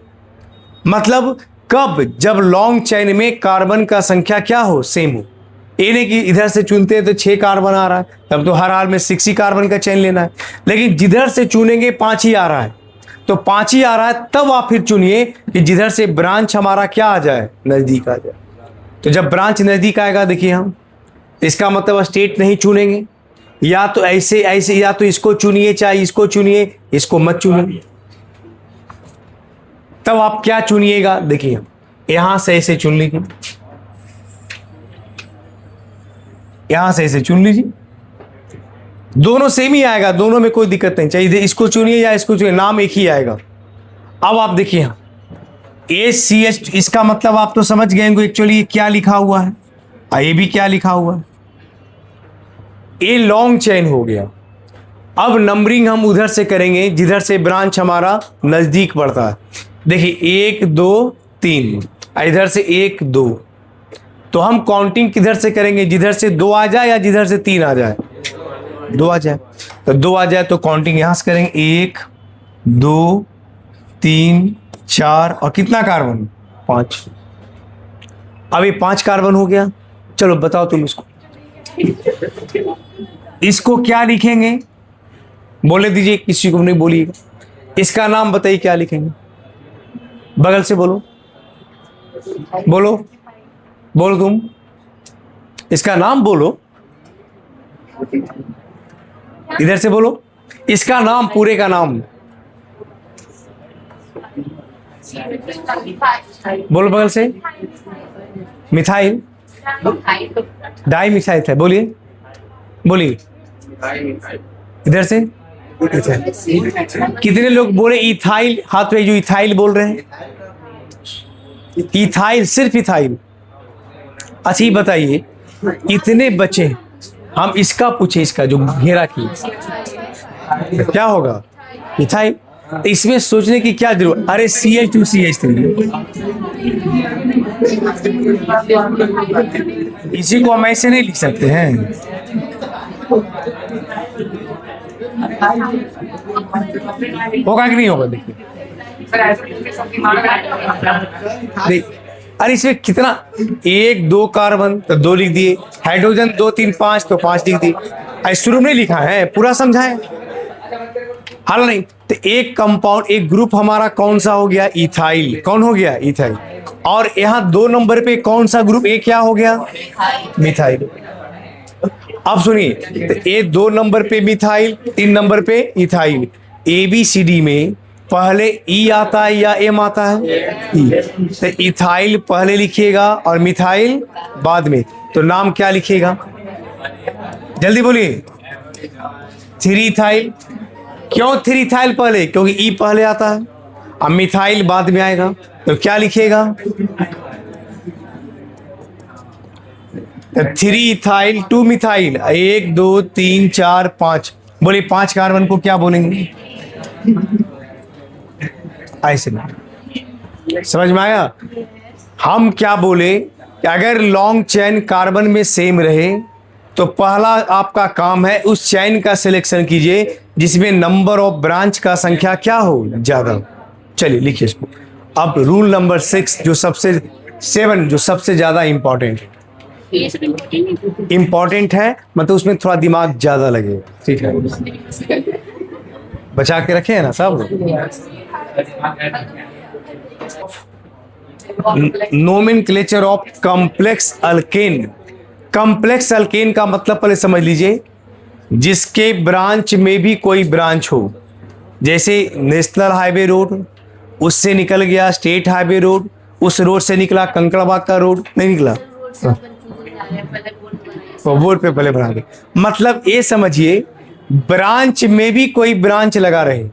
मतलब कब? जब लॉन्ग चेन में कार्बन का संख्या क्या हो? सेम हो। ये नहीं कि इधर से चुनते हैं तो 6 कार्बन आ रहा है, तब तो हर हाल में 6 ही कार्बन का चेन लेना है। लेकिन जिधर से चुनेंगे 5 ही आ रहा है, तो 5 ही आ रहा है, तब आप फिर चुनिए कि जिधर से ब्रांच हमारा क्या आ जाए? नजदीक आ जाए। तो जब ब्रांच नजदीक आएगा, देखिए हम, इसका मतलब स्टेट नहीं चुनेंगे, या तो ऐसे ऐसे, या तो इसको चुनिए, चाहे इसको चुनिए, इसको मत चुनिए। तब आप क्या चुनिएगा? देखिए यहां से ऐसे चुन लीजिए, यहां से ऐसे चुन लीजिए, दोनों सेम ही आएगा, दोनों में कोई दिक्कत नहीं। चाहिए इसको चुनिए या इसको चुनिए, नाम एक ही आएगा। अब आप देखिए यहां ACH, इसका मतलब आप तो समझ गए होंगे एक्चुअली क्या लिखा हुआ है, और ये भी क्या लिखा हुआ है। ये लॉन्ग चेन हो गया। अब नंबरिंग हम उधर से करेंगे जिधर से ब्रांच हमारा नजदीक पड़ता है। देखिए 1 2 3, इधर से 1 2, तो हम काउंटिंग किधर से करेंगे? जिधर से 2 आ जाए या जिधर से 3 आ जाए? 2 आ जाए। तो 2 आ जाए तो काउंटिंग यहां से करेंगे, 1 2 3 4, और कितना कार्बन? 5। अब ये 5 कार्बन हो गया। चलो बताओ तुम इसको क्या लिखेंगे? बोले दीजिए, किसी को नहीं बोलिएगा। इसका नाम बताइए, क्या लिखेंगे? बगल से बोलो, बोलो बोलो, तुम इसका नाम बोलो, इधर से बोलो, इसका नाम, पूरे का नाम बोलो बगल से। मिथाइल, डाई मिथाइल था, बोलिए बोलिए, इधर से। कितने लोग बोले इथाइल? हाथ में जो इथाइल बोल रहे हैं, इथाइल, सिर्फ इथाइल। अच्छा ये बताइए, इतने बच्चे, हम इसका पूछे, इसका जो घेरा की क्या होगा? इथाइल। इसमें सोचने की क्या जरूरत? अरे CH2CH3, इसी को हम ऐसे नहीं लिख सकते हैं। होगा कि नहीं होगा? देखिए अरे इसमें कितना, 1 2 कार्बन तो 2 लिख दिए, हाइड्रोजन 2 3 5 तो 5 लिख दिए। शुरू में लिखा है, पूरा समझाएं, हाल नहीं। तो एक कंपाउंड, एक ग्रुप हमारा कौन सा हो गया? इथाइल। कौन हो गया? इथाइल। और यहाँ 2 नंबर पे कौन सा ग्रुप? एक क्या हो गया? मिथाइल। अब सुनिए, तो ये 2 नंबर पे मिथाइल, 3 नंबर पे इथाइल। ABCD में पहले E आता है या M आता है? E। तो इथाइल पहले लिखिएगा और मिथाइल बाद में। तो नाम क्या लिखिएगा? जल्दी बोलिए। 3 इथाइल। क्यों 3 इथाइल पहले? क्योंकि E पहले आता है, अब मिथाइल बाद में आएगा। तो क्या लिखिएगा? 3 इथाइल 2 मिथाइल। 1 2 3 4 5। बोलिए 5 कार्बन को क्या बोलेंगे? ऐसे नहीं। समझ में आया? हम क्या बोले कि अगर लॉन्ग चेन कार्बन में सेम रहे तो पहला आपका काम है उस चेन का सिलेक्शन कीजिए जिसमें नंबर ऑफ ब्रांच का संख्या क्या हो, ज्यादा। चलिए लिखिए इसको। अब रूल नंबर 6 जो सबसे 7 जो सबसे ज्यादा इंपॉर्टेंट ये सब इम्पोर्टेंट इंपॉर्टेंट है, मतलब उसमें थोड़ा दिमाग ज्यादा लगेगा, ठीक है? बचा के रखे हैं ना सब। Nomenclature of complex alkane. Complex alkane का मतलब पहले समझ लीजिए, जिसके ब्रांच में भी कोई ब्रांच हो, जैसे नेशनल हाईवे रोड, उससे निकल गया स्टेट हाईवे रोड, उस रोड से निकला कंकड़बाग का रोड, नहीं निकला तो बोर्ड पे पहले बना दे। मतलब ये समझिए ब्रांच में भी कोई ब्रांच लगा रहे।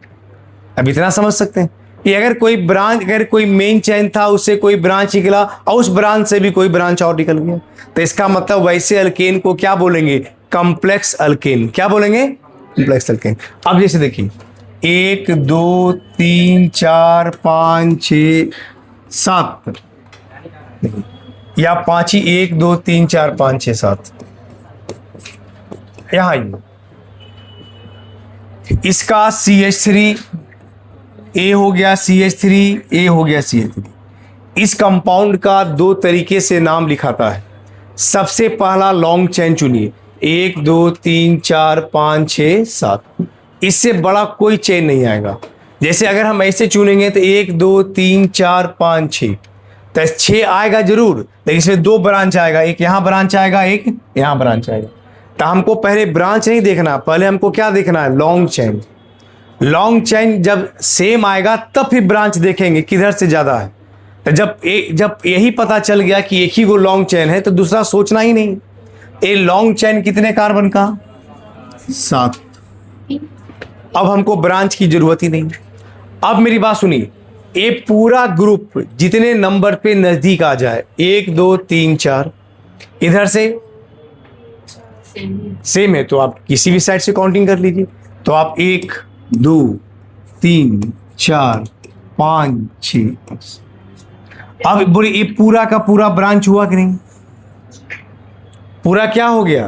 अब इतना समझ सकते हैं कि अगर कोई मेन चेन था उससे कोई ब्रांच निकला और उस ब्रांच से भी कोई ब्रांच और निकल गया, तो इसका मतलब वैसे अल्केन को क्या बोलेंगे? Complex alkane. क्या बोलेंगे? Complex alkane. अब जैसे देखिए 1 2 3 4 5 6 7 या 5 ही 1 2 3 4 5 6 7 यहां इसका CH3 ए हो गया, CH3 ए हो गया, CH3। इस कंपाउंड का 2 तरीके से नाम लिखाता है। सबसे पहला लॉन्ग चेन चुनिए 1 2 3 4 5 6 7। इससे बड़ा कोई चेन नहीं आएगा। जैसे अगर हम ऐसे चुनेंगे तो 1 2 3 4 5 6, तो 6 आएगा जरूर, लेकिन इसमें 2 ब्रांच आएगा, एक यहाँ ब्रांच आएगा, एक यहाँ ब्रांच आएगा। तो हमको पहले ब्रांच नहीं देखना, पहले हमको क्या देखना है? Long chain. लॉन्ग चेन जब सेम आएगा तब फिर ब्रांच देखेंगे किधर से ज्यादा है। तो जब यही पता चल गया कि एक ही वो लॉन्ग चेन है तो दूसरा सोचना ही नहीं। ये लॉन्ग चेन कितने कार्बन का? 7। अब हमको ब्रांच की जरूरत ही नहीं। अब मेरी बात सुनिए, ये पूरा ग्रुप जितने नंबर पे नजदीक आ जाए 1 2 3 4 इधर से सेम है तो आप किसी भी साइड से काउंटिंग कर लीजिए। तो आप 1 2 3 4 5 6। अब बोले ये पूरा का पूरा ब्रांच हुआ कि नहीं? पूरा क्या हो गया?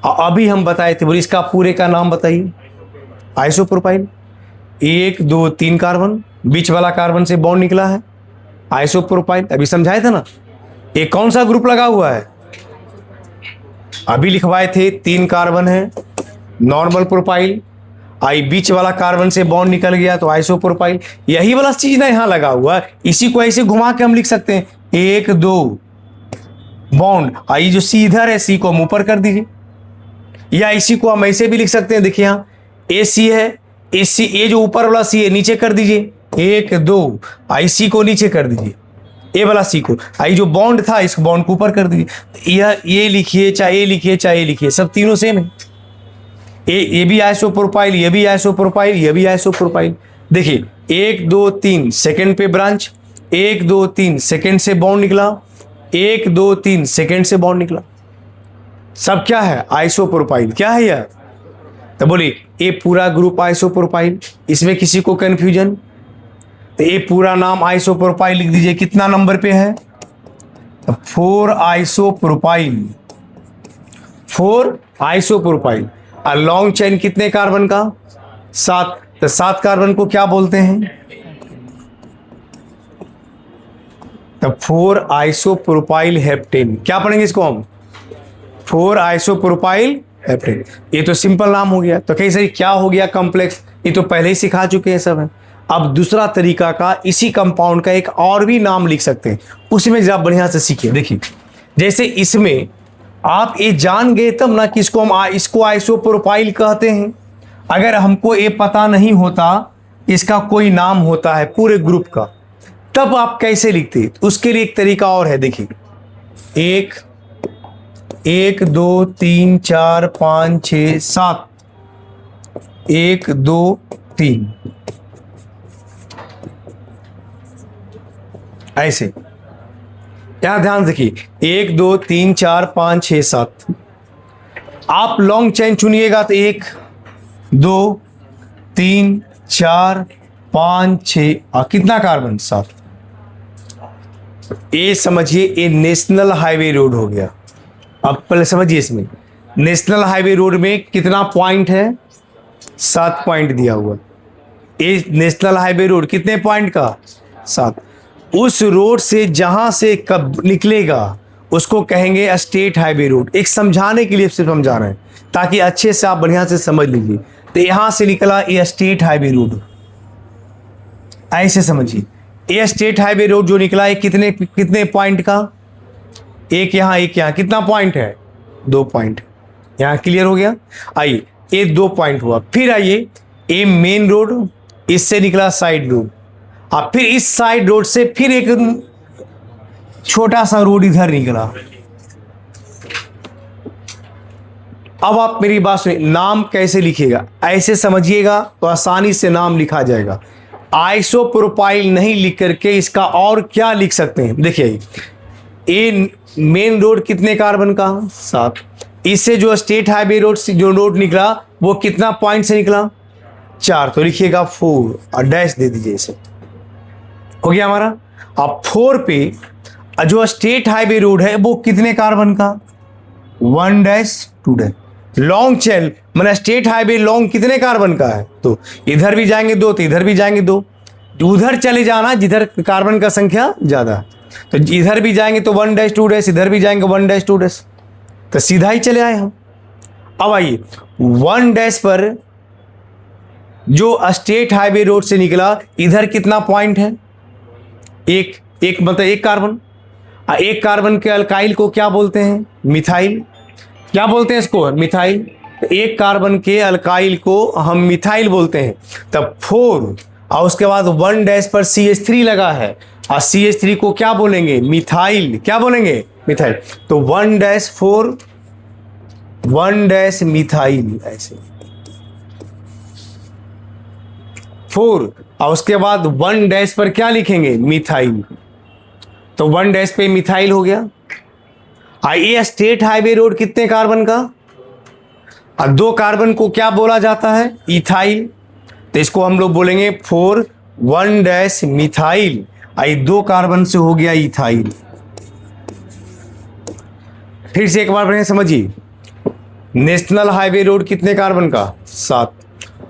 अभी हम बताए थे, बोले इसका पूरे का नाम बताइए। आइसोप्रोपाइल। 1 2 3 कार्बन, बीच वाला कार्बन से बॉन्ड निकला है, आइसोप्रोपाइल। अभी समझाए थे ना। ये कौन सा ग्रुप लगा हुआ है? अभी लिखवाए थे 3 कार्बन है, नॉर्मल प्रोपाइल। आई बीच वाला कार्बन से बॉन्ड निकल गया तो आइसोप्रोपाइल। यही वाला चीज ना यहाँ लगा हुआ है। इसी को ऐसे घुमा के हम लिख सकते हैं 1 2 बॉन्ड। आई जो सी इधर है, सी को हम ऊपर कर दीजिए, या इसी को हम ऐसे भी लिख सकते हैं। देखिए यहाँ ए सी है, ए सी, ये जो ऊपर वाला सी है नीचे कर दीजिए 1 2। आई सी को नीचे कर दीजिए, ए वाला सी को। आई जो बॉन्ड था इस बॉन्ड को ऊपर कर दीजिए। ये लिखिए चाहे ये लिखिए चाहे ये लिखिए, सब तीनों सेम है। ये भी आइसोप्रोपाइल, ये भी आइसोप्रोपाइल, ये भी आइसोप्रोपाइल। देखिए 1 2 3 सेकंड पे ब्रांच, 1 2 3 सेकंड से बॉन्ड निकला, 1 2 3 सेकंड से बॉन्ड निकला। सब क्या है? आइसोप्रोपाइल। क्या है यार? तो बोलिए ये पूरा ग्रुप आइसोप्रोपाइल। इसमें किसी को कंफ्यूजन? तो ये पूरा नाम आइसोप्रोपाइल लिख दीजिए। कितना नंबर पे है? 4 आइसोप्रोपाइल। 4 आइसोप्रोपाइल। और लॉन्ग चेन कितने कार्बन का? 7। तो 7 कार्बन को क्या बोलते हैं? तो 4 आइसोप्रोपाइल हेप्टेन। क्या पढ़ेंगे इसको हम? 4 आइसोप्रोपाइल हेप्टेन। ये तो सिंपल नाम हो गया। तो कैसे क्या हो गया कॉम्प्लेक्स? ये तो पहले ही सिखा चुके हैं सब है। अब दूसरा तरीका का इसी कंपाउंड का एक और भी नाम लिख सकते हैं, उसमें जरा बढ़िया से सीखिए। देखिए जैसे इसमें आप ये जान गए तब ना कि इसको आइसोप्रोपाइल कहते हैं। अगर हमको ये पता नहीं होता इसका कोई नाम होता है पूरे ग्रुप का, तब आप कैसे लिखते? उसके लिए एक तरीका और है। देखिए 1 2 3 4 5 6 7 1 2 3 ऐसे। यहां ध्यान रखिए 1 2 3 4 5 6 7। आप लॉन्ग चेन चुनिएगा तो 1 2 3 4 5 6 कितना कार्बन? 7। ये समझिए ये नेशनल हाईवे रोड हो गया। अब पहले समझिए इसमें नेशनल हाईवे रोड में कितना पॉइंट है? 7 पॉइंट दिया हुआ। ये नेशनल हाईवे रोड कितने पॉइंट का? 7। उस रोड से जहां से कब निकलेगा उसको कहेंगे स्टेट हाईवे रोड। एक समझाने के लिए सिर्फ समझा रहे हैं ताकि अच्छे से आप बढ़िया से समझ लीजिए। तो यहां से निकला ये स्टेट हाईवे रोड, ऐसे समझिए। ये स्टेट हाईवे रोड जो निकला है कितने कितने पॉइंट का? एक यहाँ एक यहाँ, कितना पॉइंट है? 2 पॉइंट। यहाँ क्लियर हो गया। आइए ये 2 पॉइंट हुआ। फिर आइए ये मेन रोड, इससे निकला साइड रोड। अब फिर इस साइड रोड से फिर एक छोटा सा रोड इधर निकला। अब आप मेरी बात सुनिए, नाम कैसे लिखिएगा ऐसे समझिएगा तो आसानी से नाम लिखा जाएगा। आइसोप्रोपाइल नहीं लिख करके इसका और क्या लिख सकते हैं? देखिए ये मेन रोड कितने कार्बन का? 7। इससे जो स्टेट हाईवे रोड से जो रोड निकला वो कितना पॉइंट से निकला? 4। तो लिखिएगा 4 और डैश दे दीजिए। इसे हो गया हमारा। अब 4 पे जो स्टेट हाईवे रोड है वो कितने कार्बन का? 1 डैश 2 डैश। लॉन्ग चेन मैंने स्टेट हाईवे लॉन्ग कितने कार्बन का है? तो इधर भी जाएंगे 2 तो इधर भी जाएंगे 2। उधर चले जाना जिधर कार्बन का संख्या ज्यादा है। तो इधर भी जाएंगे तो 1 डैश 2 डैश, इधर भी जाएंगे 1 डैश 2 डैश, तो सीधा ही चले आए हम। अब आइए 1 डैश पर जो स्टेट हाईवे रोड से निकला इधर कितना पॉइंट है? एक मतलब एक कार्बन। एक कार्बन के अल्काइल को क्या बोलते हैं? मिथाइल। क्या बोलते हैं इसको? मिथाइल। एक कार्बन के अल्काइल को हम मिथाइल बोलते हैं। तब 4 और उसके बाद 1 डैश पर CH3 लगा है और CH3 को क्या बोलेंगे? मिथाइल। क्या बोलेंगे? मिथाइल। तो 1 डैश 4 1 डैश मिथाइल, ऐसे 4 और उसके बाद 1 डैश पर क्या लिखेंगे? मिथाइल। तो 1 डैश पे मिथाइल हो गया। ये स्टेट हाईवे रोड कितने कार्बन का? और 2 कार्बन को क्या बोला जाता है? इथाइल। तो इसको हम लोग बोलेंगे 4 1 डैश मिथाइल। 2 कार्बन से हो गया इथाइल। फिर से एक बार बढ़िया समझिए, नेशनल हाईवे रोड कितने कार्बन का? 7।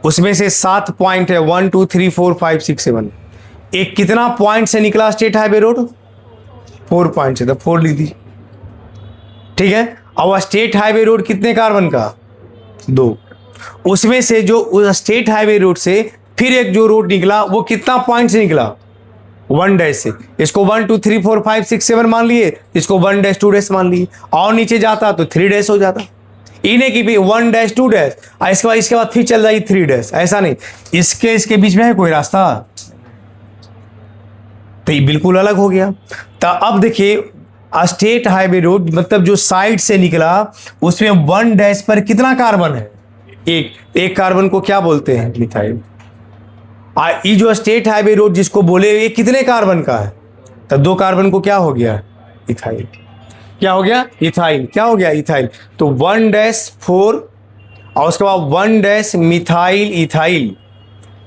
उसमें से 7 पॉइंट है 1 2 3 4 5 6 7। एक कितना पॉइंट से निकला स्टेट हाईवे रोड? 4 पॉइंट से, तो 4 लिख दी। ठीक है। और स्टेट हाईवे रोड कितने कार्बन का? 2। उसमें से जो स्टेट हाईवे रोड से फिर एक जो रोड निकला वो कितना पॉइंट से निकला? 1 डैश से। इसको 1 2 3 4 5 6 7 मान लिए, इसको 1 डैश 2 डैश मान लिए। और नीचे जाता तो 3 डैश हो जाता। इन्हें की भी 1 डैश 2 डैश, इसके बाद फिर चल जाएगी 3 डैश। ऐसा नहीं, इसके बीच में है कोई रास्ता? तो ये बिल्कुल अलग हो गया। तो अब देखिए स्टेट हाईवे रोड मतलब जो साइड से निकला उसमें 1 डैश पर कितना कार्बन है? एक कार्बन को क्या बोलते हैं? मिथाइल। ये जो स्टेट हाईवे रोड जिसको बोले ये कितने कार्बन का है? तो 2 कार्बन को क्या हो गया? इथाइल। क्या हो गया? इथाइल। क्या हो गया? इथाइल। तो 1 डैश 4 और उसके बाद 1 डैश मिथाइल इथाइल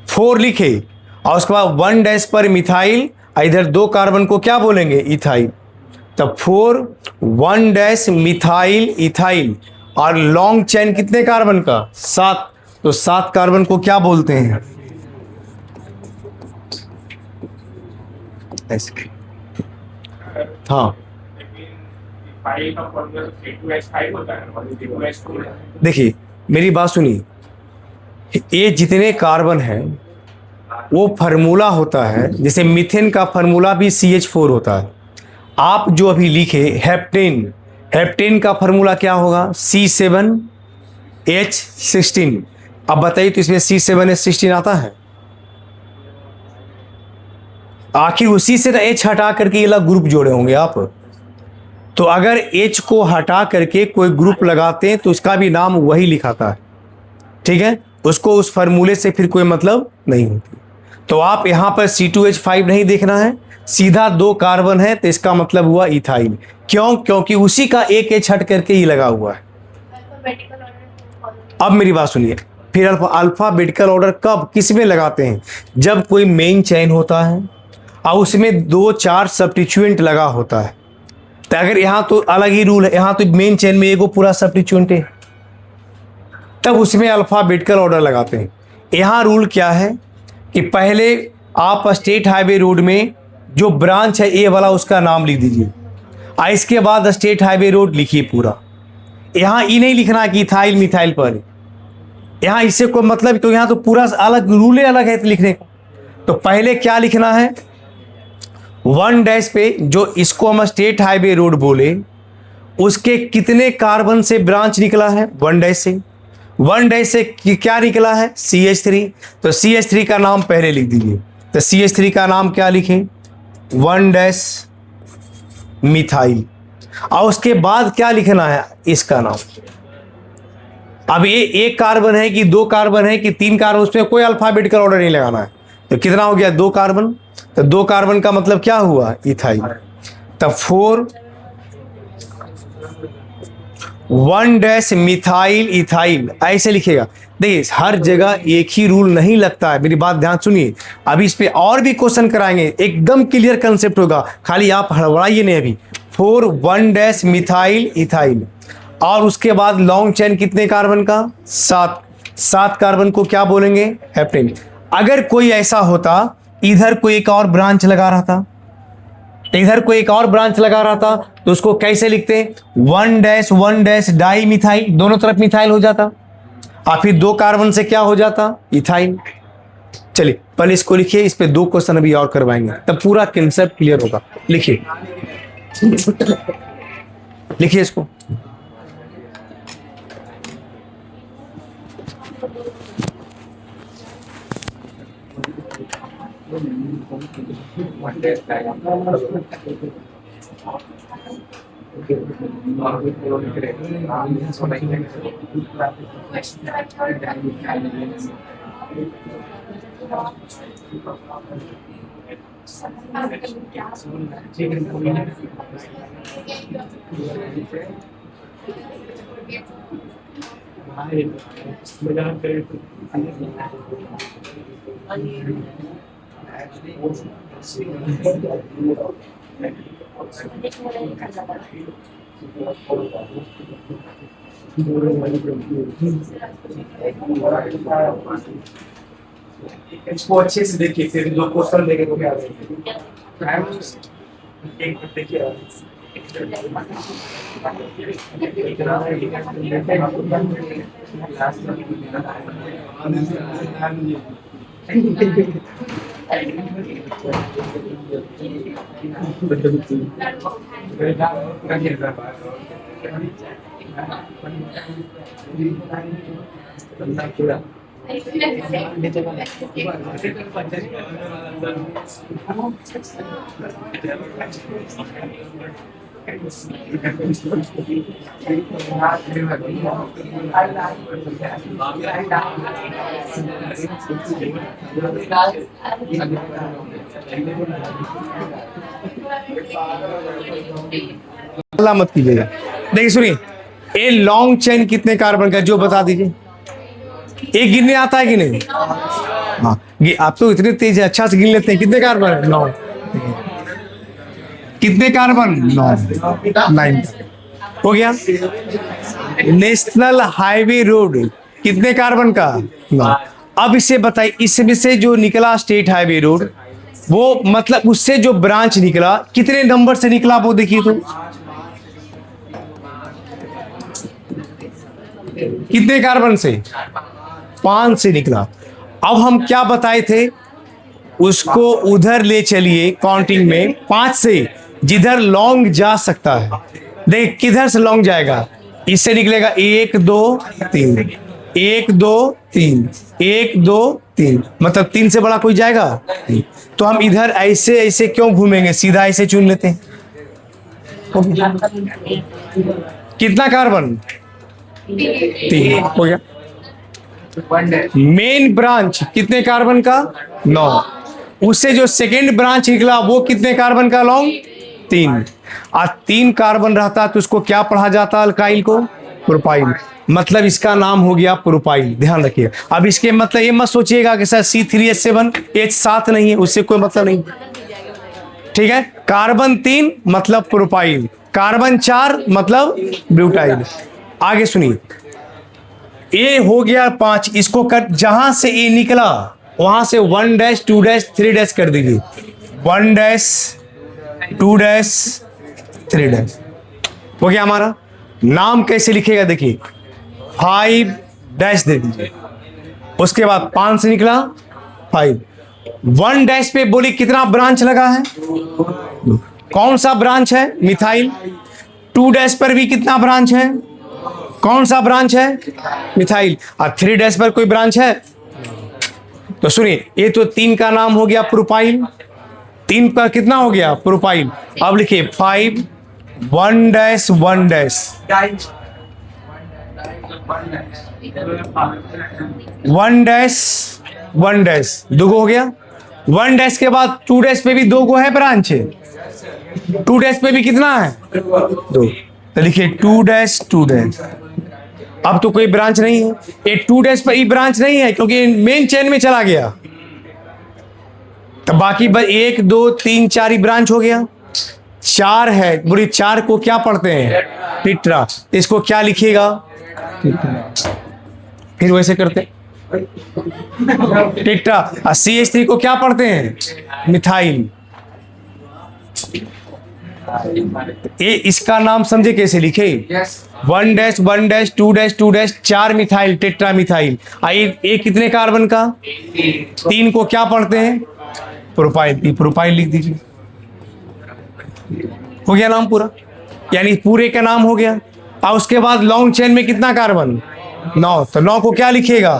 4 लिखे और उसके बाद 1 डैश पर मिथाइल, इधर 2 कार्बन को क्या बोलेंगे? इथाइल। तब 4 1 डैश मिथाइल इथाइल। और लॉन्ग चेन कितने कार्बन का? 7। तो 7 कार्बन को क्या बोलते हैं? ऐसे। हाँ देखिए मेरी बात सुनिए, ये जितने कार्बन है वो फार्मूला होता है, जैसे मीथेन का फार्मूला भी CH4 होता है। आप जो अभी लिखे हेप्टेन, हेप्टेन का फार्मूला क्या होगा? C7H16। अब बताइए तो इसमें C7H16 आता है? आखिर उसी से तो H हटा करके ये अलग ग्रुप जोड़े होंगे आप। तो अगर H को हटा करके कोई ग्रुप लगाते हैं तो उसका भी नाम वही लिखाता है। ठीक है, उसको उस फार्मूले से फिर कोई मतलब नहीं होती। तो आप यहां पर C2H5 नहीं देखना है, सीधा 2 कार्बन है तो इसका मतलब हुआ इथाइल। क्यों? क्योंकि उसी का एक H हट करके ही लगा हुआ है। अब मेरी बात सुनिए, फिर अल्फाबेटिकल ऑर्डर कब किस में लगाते हैं? जब कोई मेन चेन होता है और उसमें 2-4 सब्स्टिट्यूएंट लगा होता है। तो अगर यहाँ तो अलग ही रूल है, यहाँ तो मेन चेन में एगो पूरा सब्स्टिट्यूएंट है, तब उसमें अल्फाबेटिकल ऑर्डर लगाते हैं। यहाँ रूल क्या है कि पहले आप स्टेट हाईवे रोड में जो ब्रांच है ए वाला उसका नाम लिख दीजिए, और इसके बाद स्टेट हाईवे रोड लिखिए पूरा। यहाँ ई नहीं लिखना कि इथाइल मिथाइल पर, यहाँ इससे कोई मतलब, तो यहाँ तो पूरा अलग रूल अलग है लिखने का। तो पहले क्या लिखना है, 1 पे जो इसको हम स्टेट हाईवे रोड बोले उसके कितने कार्बन से ब्रांच निकला है, 1 से। 1 से क्या निकला है, CH3। तो CH3 का नाम पहले लिख दीजिए। तो CH3 का नाम क्या लिखें, 1 मिथाइल। और उसके बाद क्या लिखना है, इसका नाम। अब ये 1 कार्बन है कि 2 कार्बन है कि 3 कार्बन, उसमें कोई अल्फाबेटिकल ऑर्डर नहीं लगाना है। तो कितना हो गया, 2 कार्बन। तो 2 कार्बन का मतलब क्या हुआ, इथाइल। तब 1 मिथाइल इथाइल ऐसे लिखेगा। देखिए हर जगह एक ही रूल नहीं लगता है, मेरी बात ध्यान सुनिए। अभी इस पे और भी क्वेश्चन कराएंगे, एकदम क्लियर कंसेप्ट होगा, खाली आप हड़बड़ाइए नहीं अभी। 1 मिथाइल इथाइल, और उसके बाद लॉन्ग चेन कितने कार्बन का, 7 कार्बन को क्या बोलेंगे, हेप्टेन। अगर कोई ऐसा होता इधर कोई एक और ब्रांच लगा रहा था, इधर कोई एक और ब्रांच लगा रहा था, तो उसको कैसे लिखते हैं, 1 डाई मिथाइल, दोनों तरफ मिथाइल हो जाता, और फिर 2 कार्बन से क्या हो जाता, इथाइल। चलिए पहले इसको लिखिए, इस पे 2 क्वेश्चन अभी और करवाएंगे, तब पूरा कंसेप्ट क्लियर होगा। लिखिए लिखिए इसको। इसको अच्छे से देखिए, फिर 2 क्वेश्चन देंगे तो क्या एक देखिए। मत कीजिएगा। देखिए सुनिए, ए लॉन्ग चेन कितने कार्बन का, जो बता दीजिए। एक गिनने आता है कि नहीं? हाँ, आप तो इतने तेज है, अच्छा से गिन लेते हैं। कितने कार्बन है? 9। कितने कार्बन? 9 हो गया। नेशनल हाईवे रोड कितने कार्बन का? 9। अब इसे बताइए, इसमें से जो निकला स्टेट हाईवे रोड, वो मतलब उससे जो ब्रांच निकला कितने नंबर से निकला, वो देखिए तो। कितने कार्बन से? 5 से निकला। अब हम क्या बताए थे, उसको उधर ले चलिए काउंटिंग में 5 से, जिधर लॉन्ग जा सकता है। देख किधर से लॉन्ग जाएगा, इससे निकलेगा 1 2 3, 1 2 3, 1 2 3, मतलब 3 से बड़ा कोई जाएगा? तो हम इधर ऐसे ऐसे क्यों घूमेंगे, सीधा ऐसे चुन लेते हैं। कितना कार्बन? 3 हो गया। मेन ब्रांच कितने कार्बन का? 9। उससे जो सेकेंड ब्रांच निकला वो कितने कार्बन का लॉन्ग? 3। और 3 कार्बन रहता तो उसको क्या पढ़ा जाता, अल्काइल को? प्रोपाइल, मतलब इसका नाम हो गया प्रोपाइल। ध्यान रखिए। अब इसके मतलब ये मत सोचिएगा कि सर C3H7 H7 नहीं है, उससे कोई मतलब नहीं। ठीक है, कार्बन 3 मतलब प्रोपाइल, कार्बन 4 मतलब ब्यूटाइल। आगे सुनिए, ए हो गया 5, इसको कर, जहां से ए निकला वहां से 1 डैश 2 डैश 3 डैश कर दीजिए। 1 डैश 2 डैश 3 डैश हो गया हमारा। नाम कैसे लिखेगा देखिए, 5 डैश दे दीजिए, उसके बाद 5 से निकला 5। 1 डैश पे बोली कितना ब्रांच लगा है, कौन सा ब्रांच है, मिथाइल। 2 डैश पर भी कितना ब्रांच है, कौन सा ब्रांच है, मिथाइल। और 3 डैश पर कोई ब्रांच है। तो सुनिए, ये तो 3 का नाम हो गया प्रोपाइल, 3 का कितना हो गया प्रोपाइल। अब लिखिए 5 1 डैश 1 डैश 1 डैश 1 डैश 2 हो गया। 1 डैश के बाद 2 डैश पे भी 2 है ब्रांच है, 2 डैश पे भी कितना है 2, तो लिखिए 2 डैश 2 डैश। अब तो कोई ब्रांच नहीं है, ये 2 डैश पर ही ब्रांच नहीं है क्योंकि मेन चेन में चला गया। तो बाकी बस 1 2 3 4 ही ब्रांच हो गया। 4 है, बोली 4 को क्या पढ़ते हैं, टिट्रा। इसको क्या लिखिएगा, फिर वैसे करते टिट्रा। और CH3 को क्या पढ़ते हैं, मिथाइल। ये इसका नाम समझे कैसे लिखे, 1 dash 1 dash 2 dash 2 dash 4 methyl, tetra methyl. ये कितने कार्बन का, 3 को क्या पढ़ते हैं, प्रोपाइल। प्रोपाइल लिख दीजिए, हो गया नाम पूरा, यानी पूरे का नाम हो गया। और उसके बाद लॉन्ग चेन में कितना कार्बन, 9, तो 9 को क्या लिखिएगा,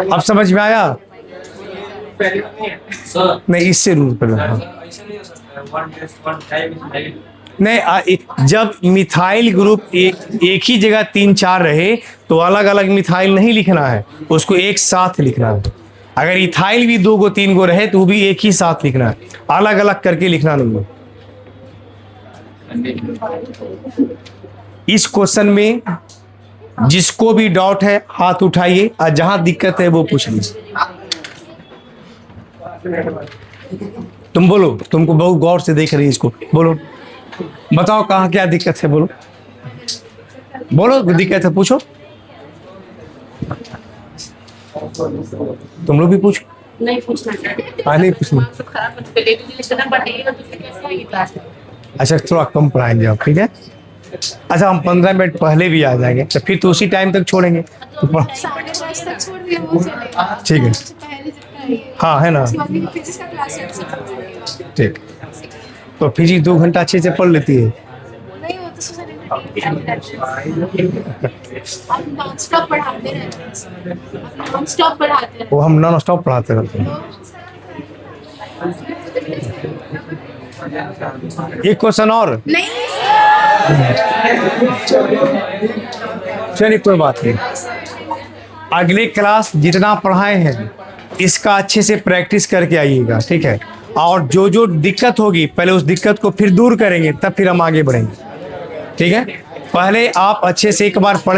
अब समझ में आया। नहीं, इससे रूल पर नहीं, जब मिथाइल ग्रुप एक ही जगह 3 4 रहे तो अलग अलग मिथाइल नहीं लिखना है, उसको एक साथ लिखना है। अगर इथाइल भी 2 गो 3 गो रहे तो भी एक ही साथ लिखना है, अलग अलग करके लिखना नहीं है। इस क्वेश्चन में जिसको भी डाउट है हाथ उठाइए, और जहां दिक्कत है वो पूछ लीजिए। तुम बोलो, तुमको बहुत गौर से देख रही है, इसको बोलो, बताओ कहाँ क्या दिक्कत है, बोलो बोलो, दिक्कत है पूछो, तुम लोग भी पूछो। नहीं पूछना चाहिए। नहीं पूछना। तो खराब बच्चे ले लीजिए, लिखना पड़ेगा तो फिर कैसे आएगी क्लास में। अच्छा, थोड़ा कम पढ़ाएंगे आप, ठीक है। अच्छा, हम 15 मिनट पहले भी आ जाएंगे, तो फिर तो उसी टाइम तक छोड़ेंगे तो 5:30 तक छोड़ दिया वो चलेगा। ठीक है। पहले जितना ही है। हाँ, है ना, उसके बाद फिजिक्स का क्लास है, उससे पढ़ लेंगे। ठीक। तो फिजिक्स 2 घंटा अच्छे से पढ़ लेती है। नहीं, वो तो सोशल आप नॉन स्टॉप पढ़ाते रहते हैं, आप नॉन स्टॉप पढ़ाते रहते वो हम नॉन स्टॉप पढ़ाते रहते हैं। एक क्वेश्चन और, नहीं चलिए कोई बात नहीं, अगले क्लास जितना पढ़ाए हैं इसका अच्छे से प्रैक्टिस करके आइएगा, ठीक है। और जो जो दिक्कत होगी पहले उस दिक्कत को फिर दूर करेंगे, तब फिर हम आगे बढ़ेंगे, ठीक है। पहले आप अच्छे से एक बार पढ़